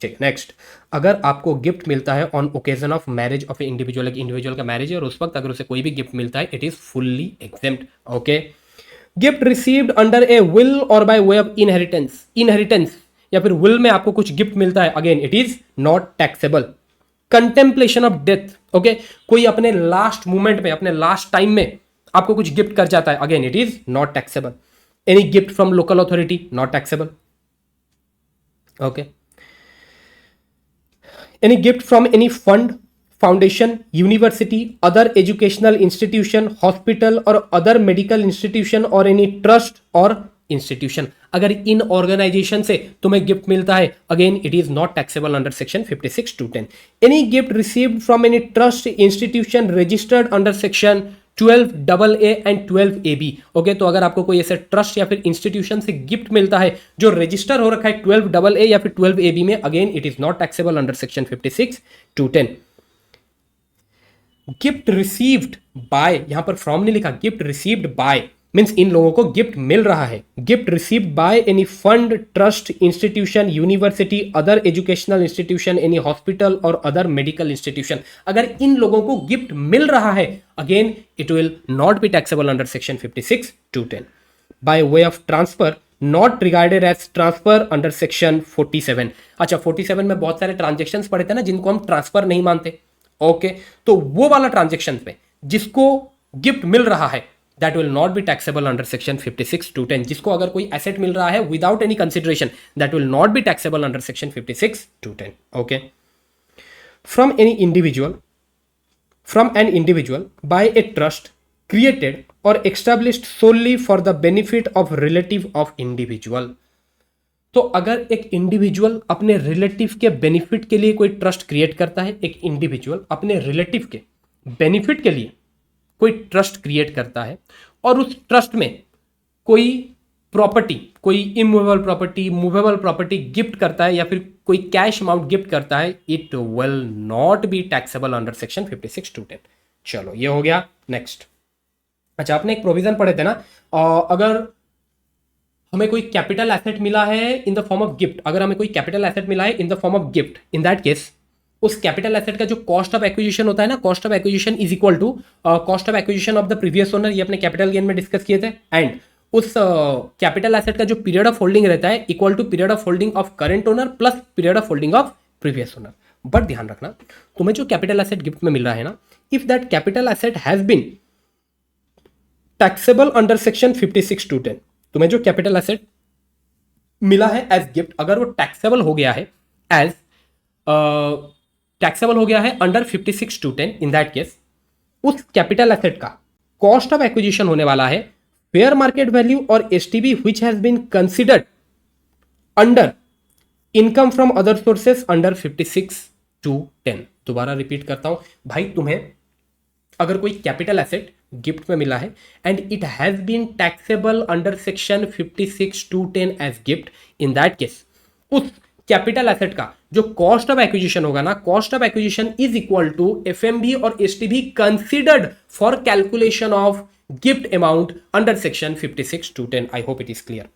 ठीक है नेक्स्ट, अगर आपको गिफ्ट मिलता है on occasion of marriage of a individual, एक इंडिविजुअल का मैरिज है और उस वक्त अगर उसे कोई भी गिफ्ट मिलता है, it is fully exempt. Okay, gift received under A will और बाय वे ऑफ इनहेरिटेंस या फिर विल में आपको कुछ गिफ्ट मिलता है, again it is not taxable. Contemplation of death. Okay, कोई अपने लास्ट मोमेंट में, अपने लास्ट टाइम में आपको कुछ गिफ्ट कर जाता है, again it is not taxable. Any gift from local authority, not taxable. Okay, any gift from any fund, foundation, university, other educational institution, hospital और अदर मेडिकल इंस्टीट्यूशन और एनी ट्रस्ट और इंस्टीट्यूशन. अगर इन ऑर्गेनाइजेशन से तुम्हें गिफ्ट मिलता है, again it is not taxable under section 56 to 10. Any gift received from any trust institution registered under section 12AA and 12AB. Okay, तो अगर आपको कोई ऐसे ट्रस्ट या फिर इंस्टीट्यूशन से गिफ्ट मिलता है जो रजिस्टर हो रखा है 12AA या फिर 12AB में, again it is not taxable under section 56 to 10. Gift received by, यहां पर फ्रॉम नहीं लिखा, gift received by means in लोगों को गिफ्ट मिल रहा है, gift received by any fund, trust, institution, university, other educational institution, any hospital और अदर मेडिकल इंस्टीट्यूशन, अगर इन लोगों को गिफ्ट मिल रहा है, again it will not B taxable under section 56(2)(10). Bye way of transfer, not regarded as transfer under section 47। अच्छा, 47 में बहुत सारे ट्रांजेक्शन पड़े थे ना जिनको हम ट्रांसफर नहीं मानते, ओके, तो वो वाला ट्रांजेक्शन पे जिसको गिफ्ट मिल रहा है that will not be taxable under section 56(2)(10). जिसको अगर कोई एसेट मिल रहा है without any consideration, that will not be taxable under section 56(2)(10). okay, from an individual by a trust created or established solely for the benefit of relative of individual। तो अगर एक इंडिविजुअल अपने रिलेटिव के बेनिफिट के लिए कोई ट्रस्ट क्रिएट करता है, एक इंडिविजुअल अपने रिलेटिव के बेनिफिट के लिए कोई ट्रस्ट क्रिएट करता है और उस ट्रस्ट में कोई प्रॉपर्टी, कोई immovable property, movable property gift करता है या फिर कोई कैश अमाउंट गिफ्ट करता है, it will not B taxable under section 56(2)(10). चलो, ये हो गया। नेक्स्ट, अच्छा, आपने एक प्रोविजन पढ़े थे ना, अगर हमें कोई कैपिटल एसेट मिला है in the form of gift, अगर हमें कोई कैपिटल एसेट मिला है in the form of gift, in that case उस कैपिटल एसेट का जो कॉस्ट ऑफ एक्विजिशन होता है ना, cost of acquisition is equal to cost of acquisition of the previous owner, ये अपने कैपिटल गेन में डिस्कस किए थे, एंड उस कैपिटल एसेट का जो पीरियड ऑफ होल्डिंग रहता है equal to period of holding of current owner plus period of holding of previous owner. But ध्यान रखना, तुम्हें जो कैपिटल एसेट गिफ्ट में मिल रहा है ना, if that capital asset has been taxable under section 56(2)(10), तुम्हें जो कैपिटल एसेट मिला है एज गिफ्ट, अगर वो टैक्सेबल हो गया है एज टैक्सेबल हो गया है अंडर 56(2)(10), इन दैट केस उस कैपिटल एसेट का कॉस्ट ऑफ एक्विजिशन होने वाला है फेयर मार्केट वैल्यू और SDV which has been considered under income from other sources under 56(2)(10). दोबारा रिपीट करता हूं भाई, तुम्हें अगर कोई कैपिटल एसेट गिफ्ट में मिला है and it has been taxable under section 56(2)(10) as gift, in that case उस कैपिटल एसेट का जो कॉस्ट ऑफ एक्विजिशन होगा ना, cost of acquisition is equal to FMB or STB considered for calculation of gift amount under section 56(2)(10). I hope it is clear.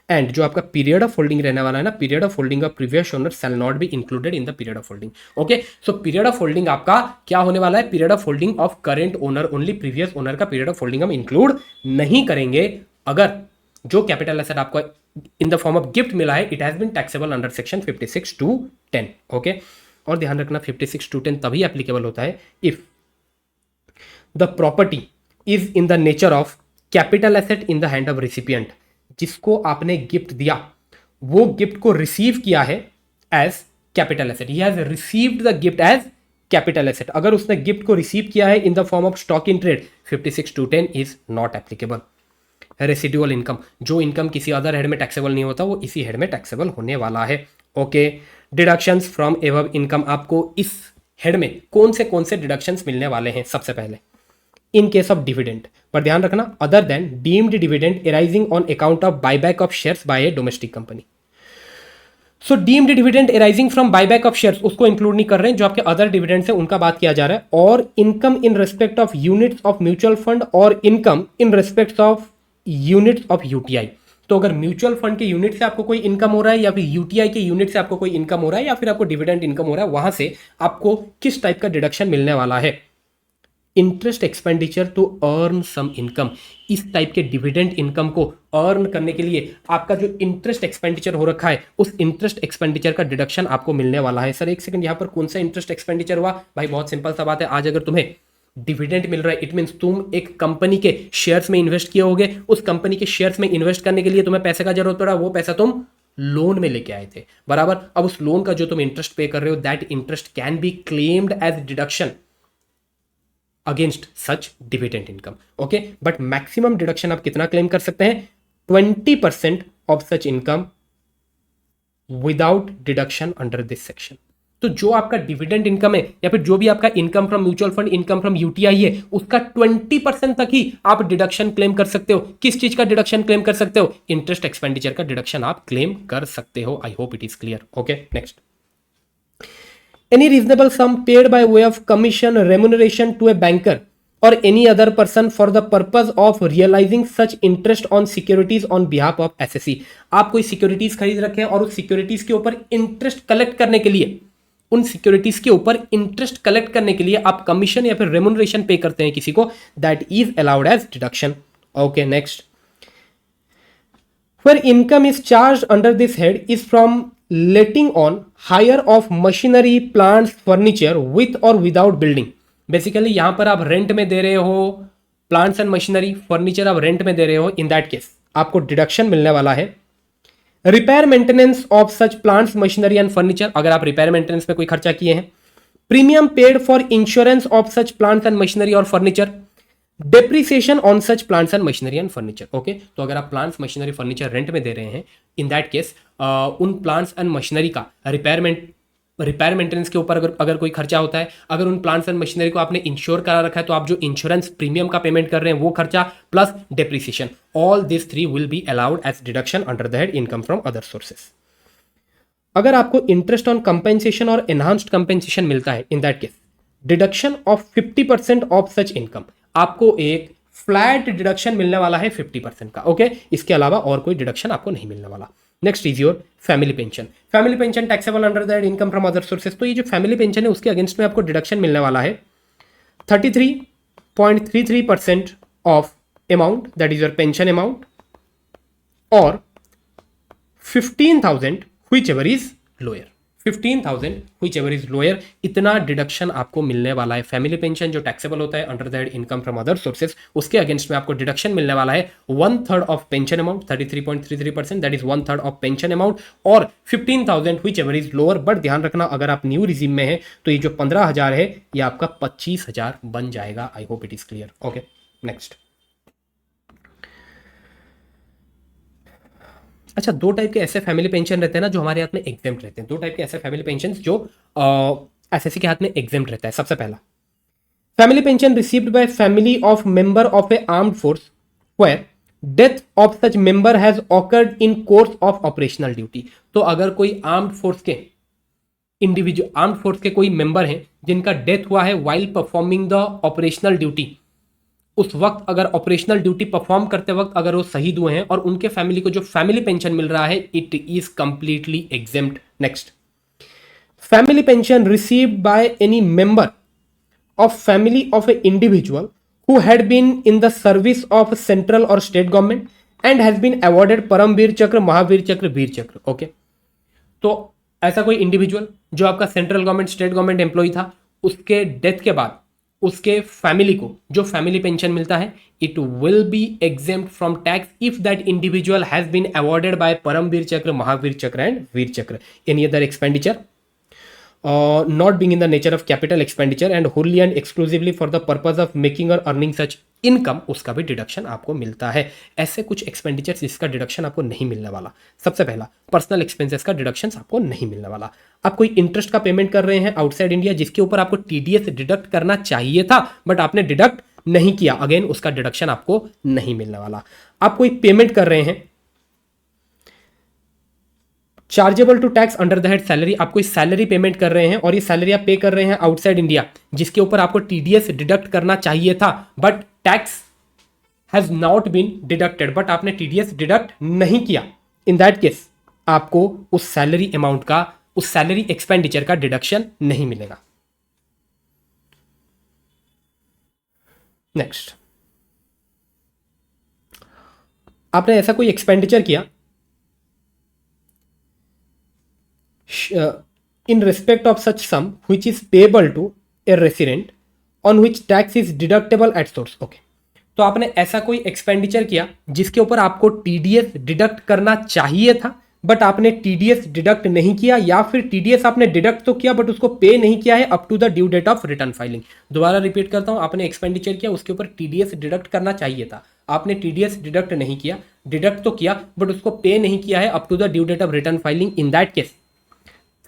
And जो आपका पीरियड ऑफ होल्डिंग रहने वाला है ना, period of holding of previous owner shall not be included in the period of holding. Okay, so period of holding आपका क्या होने वाला है, period of holding of current owner only, previous owner का पीरियड ऑफ होल्डिंग हम इंक्लूड नहीं करेंगे अगर जो कैपिटल एसेट आपको in the form of gift मिला है it has been taxable under section 56(2)(10). Okay, और ध्यान रखना 56(2)(10) तभी एप्लीकेबल होता है if the property is in the nature of capital asset in the hand of recipient. जिसको आपने गिफ्ट दिया वो गिफ्ट को रिसीव किया है as capital asset, he has received the gift as capital asset. अगर उसने गिफ्ट को रिसीव किया है in the form of stock in trade, 56(2)(10) is not applicable. Residual income, जो इनकम किसी अदर हेड में टैक्सेबल नहीं होता वो इसी हेड में टैक्सेबल होने वाला है। Okay, deductions from above income, आपको इस हेड में कौन से डिडक्शंस मिलने वाले हैं। सबसे पहले इन केस ऑफ डिविडेंड, पर ध्यान रखना other than deemed dividend arising on account of buyback of shares by a domestic company. So deemed dividend arising from buyback of shares उसको इंक्लूड नहीं कर रहे हैं, जो आपके अदर डिविडेंड है उनका बात किया जा रहा है। और income in respect of units of mutual fund और income in respect of units of UTI. तो अगर म्यूचुअल फंड के यूनिट से आपको कोई इनकम हो रहा है या फिर यूटीआई के यूनिट से आपको कोई इनकम हो रहा है या फिर आपको डिविडेंड इनकम हो रहा है, वहां से आपको किस टाइप का डिडक्शन मिलने वाला है, interest expenditure to earn some income. इस टाइप के डिविडेंड इनकम को अर्न करने के लिए आपका जो इंटरेस्ट एक्सपेंडिचर हो रखा है उस इंटरेस्ट एक्सपेंडिचर का डिडक्शन आपको मिलने वाला है। सर एक सेकंड, यहाँ पर कौन सा इंटरेस्ट एक्सपेंडिचर हुआ भाई? बहुत सिंपल सा बात है, आज अगर तुम्हें डिविडेंड मिल रहा है इट मीन्स तुम एक कंपनी के शेयर्स में इन्वेस्ट किए होगे, उस कंपनी के शेयर्स में इन्वेस्ट करने के लिए तुम्हें पैसे का जरूरत पड़ा, वो पैसा तुम लोन में लेके आए थे, बराबर। अब उस लोन का जो तुम इंटरेस्ट पे कर रहे हो that interest can be claimed as deduction against such dividend income. Okay, but maximum deduction आप कितना क्लेम कर सकते हैं? 20% of such income without deduction under this section. तो जो आपका डिविडेंड इनकम है या फिर जो भी आपका income from mutual fund, income from UTI है, उसका 20% तक ही आप डिडक्शन क्लेम कर सकते हो। किस चीज का डिडक्शन क्लेम कर सकते हो? इंटरेस्ट एक्सपेंडिचर का डिडक्शन आप क्लेम कर सकते हो। आई hope it is clear. Okay, next, any reasonable sum paid by way of commission remuneration to a banker or any other person for the purpose of realizing such interest on securities on behalf of SSE। आप कोई सिक्योरिटीज खरीद रखे हैं और उस सिक्योरिटीज के ऊपर इंटरेस्ट कलेक्ट करने के लिए, उन सिक्योरिटीज के ऊपर इंटरेस्ट कलेक्ट करने के लिए आप कमीशन या फिर रेमुनरेशन पे करते हैं किसी को, that is allowed as deduction. Okay, next, where income is charged under this head is from letting on hire of machinery, plants, furniture with or without building। Basically यहां पर आप रेंट में दे रहे हो प्लांट्स एंड मशीनरी, फर्नीचर आप रेंट में दे रहे हो, इन दैट केस आपको डिडक्शन मिलने वाला है। Repair maintenance of such plants, machinery and furniture, अगर आप रिपेयर मेंटेनेंस में कोई खर्चा किए हैं। Premium paid for insurance of such plants and machinery और furniture. Depreciation on such plants and machinery and furniture. Okay, तो अगर आप प्लांट्स, मशीनरी, फर्नीचर रेंट में दे रहे हैं, इन दैट केस उन प्लांट्स एंड मशीनरी का रिपेयर मेंटेनेंस के ऊपर अगर कोई खर्चा होता है, अगर उन प्लांट्स एंड मशीनरी को आपने इंश्योर करा रखा है तो आप जो इंश्योरेंस प्रीमियम का पेमेंट कर रहे हैं वो खर्चा plus depreciation, all this three will be allowed as deduction under the head income from other sources. अगर आपको इंटरेस्ट ऑन कंपेंसेशन और एनहांस्ड कंपेंसेशन मिलता है, इन दैट केस डिडक्शन ऑफ 50% ऑफ सच इनकम, आपको एक फ्लैट डिडक्शन मिलने वाला है 50% का। ओके, इसके अलावा और कोई डिडक्शन आपको नहीं मिलने वाला। Next is your family pension. Family pension taxable under that income from other sources. तो ये जो फैमिली पेंशन है उसके अगेंस्ट में आपको डिडक्शन मिलने वाला है 33.33% of amount, that is your pension amount, और 15,000 whichever is lower, 15,000 whichever is lower, इतना डिडक्शन आपको मिलने वाला है। फैमिली पेंशन जो टैक्सेबल होता है under that income from other sources, उसके अगेंस्ट में आपको डिडक्शन मिलने वाला है 1/3 of pension amount, 33.33%, that is 1/3 of pension amount, और 15,000 व्हिचएवर इज लोअर। बट ध्यान रखना, अगर आप न्यू रिजीम में है तो ये जो 15,000 है ये आपका 25,000 बन जाएगा। आई hope it is clear. Okay, next. अच्छा, दो टाइप के ऐसे फैमिली पेंशन रहते हैं ना जो हमारे हाथ में एग्जेम्प्ट रहते हैं। दो टाइप के ऐसे फैमिली पेंशन जो एसएससी के हाथ में एग्जेम्प्ट रहता है। सबसे पहला, family pension received by family of member of a armed force where death of such member has occurred in course of operational duty. तो अगर कोई आर्म्ड फोर्स के इंडिविजुअल, आर्म्ड फोर्स के कोई मेंबर हैं जिनका डेथ हुआ है while performing the operational duty, उस वक्त अगर ऑपरेशनल ड्यूटी परफॉर्म करते वक्त अगर वो शहीद हुए हैं और उनके फैमिली को जो फैमिली पेंशन मिल रहा है, it is completely exempt. Next, family pension received by any member of family of a individual who had been in the service of central or state government and has been awarded Param Vir Chakra, Mahavir चक्र, वीर चक्र। ओके, तो ऐसा कोई इंडिविजुअल जो आपका central government, state government employee था, उसके डेथ के बाद उसके फैमिली को जो फैमिली पेंशन मिलता है, it will be exempt from tax if that individual has been awarded by Paramvir Chakra, Mahavir Chakra and Vir Chakra. Any other expenditure not being in the nature of capital expenditure and wholly and exclusively for the purpose of making और अर्निंग सच इनकम, उसका भी डिडक्शन आपको मिलता है। ऐसे कुछ एक्सपेंडिचर जिसका डिडक्शन आपको नहीं मिलने वाला। सबसे पहला, पर्सनल एक्सपेंसेस का डिडक्शन आपको नहीं मिलने वाला। आप कोई इंटरेस्ट का पेमेंट कर रहे हैं आउटसाइड इंडिया जिसके ऊपर आपको टीडीएस डिडक्ट करना चाहिए था बट आपने डिडक्ट नहीं किया, अगेन उसका डिडक्शन आपको नहीं मिलने वाला। आप कोई पेमेंट कर रहे हैं chargeable to tax under the head salary, आप कोई सैलरी पेमेंट कर रहे हैं और ये सैलरी आप पे कर रहे हैं आउटसाइड इंडिया जिसके ऊपर आपको टीडीएस डिडक्ट करना चाहिए था but tax has not been deducted, but आपने टीडीएस डिडक्ट नहीं किया, इन दैट केस आपको उस सैलरी अमाउंट का, उस सैलरी एक्सपेंडिचर का डिडक्शन नहीं मिलेगा। नेक्स्ट, आपने ऐसा कोई एक्सपेंडिचर किया in respect of such sum which is payable to a resident on which tax is deductible at source। okay, तो आपने ऐसा कोई एक्सपेंडिचर किया जिसके ऊपर आपको टीडीएस डिडक्ट करना चाहिए था बट आपने टीडीएस डिडक्ट नहीं किया, या फिर टीडीएस आपने डिडक्ट तो किया बट उसको पे नहीं किया है up to the due date of return filing. दोबारा रिपीट करता हूं, आपने एक्सपेंडिचर किया, उसके ऊपर टीडीएस डिडक्ट करना चाहिए था, आपने टीडीएस डिडक्ट नहीं किया, डिडक्ट तो किया बट उसको पे नहीं किया है up to the due date of return filing. In that case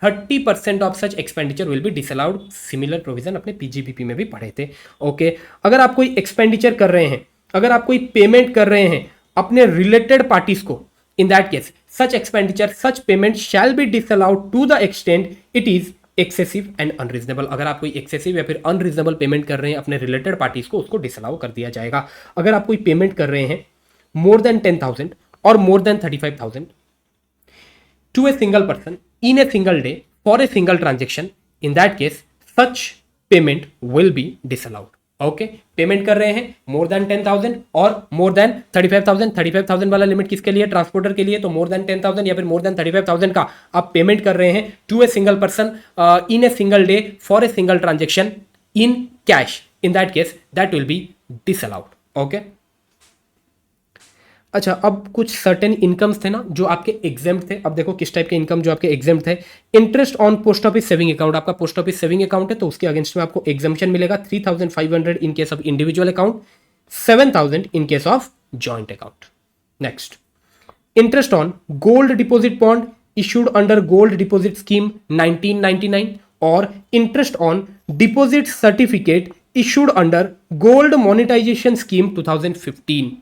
30% of such expenditure will be disallowed. Similar provision अपने पीजीबीपी में भी पढ़े थे। ओके, अगर आप कोई एक्सपेंडिचर कर रहे हैं, अगर आप कोई पेमेंट कर रहे हैं अपने रिलेटेड पार्टीज को, in that case such expenditure, such payment shall be disallowed to the extent it is excessive and unreasonable, अगर आप कोई एक्सेसिव या फिर अनरीजनेबल पेमेंट कर रहे हैं अपने रिलेटेड पार्टीज को, उसको डिसअलाउ कर दिया जाएगा। अगर आप कोई पेमेंट कर रहे हैं मोर देन 10,000 और more than 35,000 to a single person in a single day for a single transaction, in that case such payment will be disallowed. Okay, payment कर रहे हैं मोर देन 10,000 और मोर देन 35,000। 35,000 वाला लिमिट किसके लिए? ट्रांसपोर्टर के लिए। तो मोर देन 10,000 या फिर मोर देन 35,000 का आप पेमेंट कर रहे हैं to a single person in a single day for a single transaction in cash, in that case that will be disallowed. Okay, अच्छा, अब कुछ सर्टेन इनकम्स थे ना जो आपके एग्जेम्प्ट थे। अब देखो किस टाइप के इनकम जो आपके एग्जेम्प्ट थे। Interest on post office saving account, आपका पोस्ट ऑफिस सेविंग अकाउंट है तो उसके अगेंस्ट में आपको एग्जाम्पशन मिलेगा 3,500 in case of individual account, 7,000 in case of joint account. Next, interest on gold deposit bond issued under gold deposit scheme 1999 और interest on deposit certificate issued under gold monetisation scheme 2015।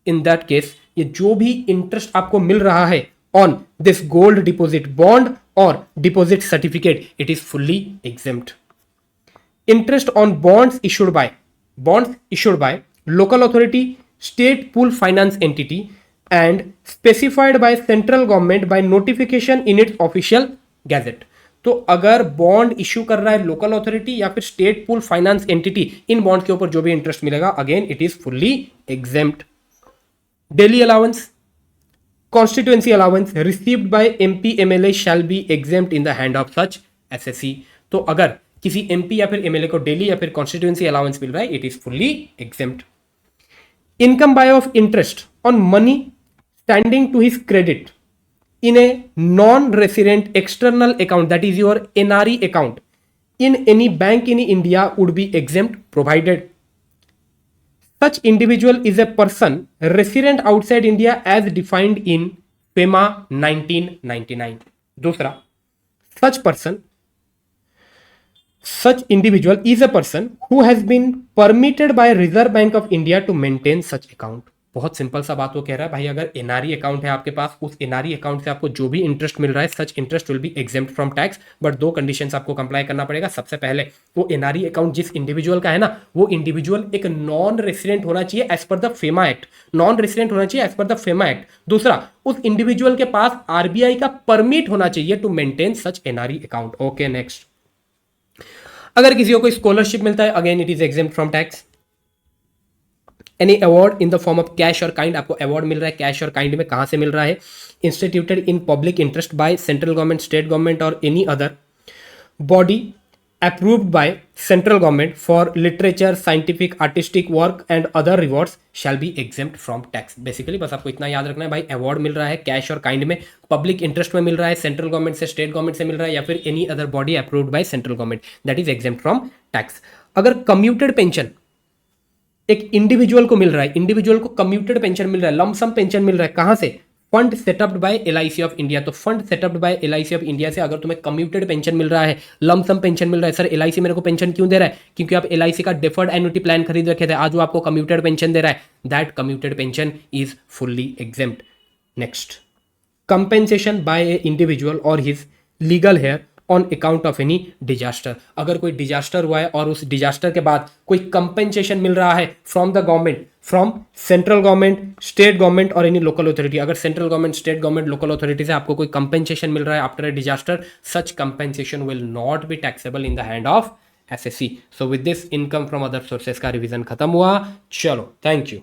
In that case ये जो भी इंटरेस्ट आपको मिल रहा है on this gold deposit bond और deposit certificate, it is fully exempt. Interest on bonds issued by local authority, state pool finance entity and specified by central government by notification in its official gazette. तो अगर बॉन्ड इश्यू कर रहा है लोकल अथॉरिटी या फिर state pool finance entity, in bond के ऊपर जो भी इंटरेस्ट मिलेगा again it is fully exempt. Daily allowance, constituency allowance received by MP MLA shall be exempt in the hand of such SSC। तो अगर किसी MP या फिर MLA को डेली या फिर कॉन्स्टिट्यूएंसी अलाउंस मिल रहा है, it is fully exempt. Income by of interest on money standing to his credit in a non-resident external account, that is your NRE account, in any bank in India would be exempt provided such individual is a person resident outside India as defined in FEMA 1999। दूसरा, such individual is a person who has been permitted by Reserve Bank of India to maintain such account। बहुत सिंपल सा बात वो कह रहा है भाई, अगर एनआरई अकाउंट है आपके पास, उस एनआरई अकाउंट से आपको जो भी इंटरेस्ट मिल रहा है such interest will be exempt from tax, but दो कंडीशंस आपको कंप्लाई करना पड़ेगा। सबसे पहले वो एनआरई अकाउंट जिस इंडिविजुअल का है ना, वो इंडिविजुअल एक नॉन रेसिडेंट होना चाहिए as per the FEMA act, non resident होना चाहिए as per the FEMA act. दूसरा, उस इंडिविजुअल के पास आरबीआई का परमिट होना चाहिए to maintain such NRE account. Okay, next, अगर किसी को कोई स्कॉलरशिप मिलता है again it is exempt from tax. Any award in the form of cash और काइंड, आपको अवार्ड मिल रहा है कैश और काइंड में, कहां से मिल रहा है? Instituted in public interest by central government, state government or any other body approved by central government for literature, scientific, artistic work and other rewards shall be exempt from tax. Basically बस आपको इतना याद रखना है भाई, अवार्ड मिल रहा है कैश और काइंड में, पब्लिक इंटरेस्ट में मिल रहा है, सेंट्रल गवर्नमेंट से, स्टेट गवर्नमेंट से मिल रहा है या फिर any other body approved by central government, that is exempt from tax. अगर कम्यूटेड पेंशन एक इंडिविजुअल को मिल रहा है, इंडिविजुअल को कम्यूटेड पेंशन मिल रहा है, लमसम पेंशन मिल रहा है, कहां से? Fund set upped by LIC of India. तो fund set upped by LIC of India से अगर तुम्हें कम्यूटेड पेंशन मिल रहा है, लमसम पेंशन मिल रहा है, सर एलआईसी मेरे को पेंशन क्यों दे रहा है? क्योंकि आप एलआईसी का डिफर्ड एन्युटी प्लान खरीद रखे थे, आज वो आपको कम्यूटेड पेंशन दे रहा है, that commuted pension is fully exempt. Next, compensation by a individual और his legal heir on account of any disaster. अगर कोई डिजास्टर हुआ है और उस डिजास्टर के बाद कोई कंपेंसेशन मिल रहा है from the government, from central government, state government or any local authority, अगर central government, state government, local authority से आपको कोई कंपेंसेशन मिल रहा है after a disaster, such compensation will not B taxable in the hand of SSC. So with this income from other sources का रिवीजन खत्म हुआ। चलो, थैंक यू।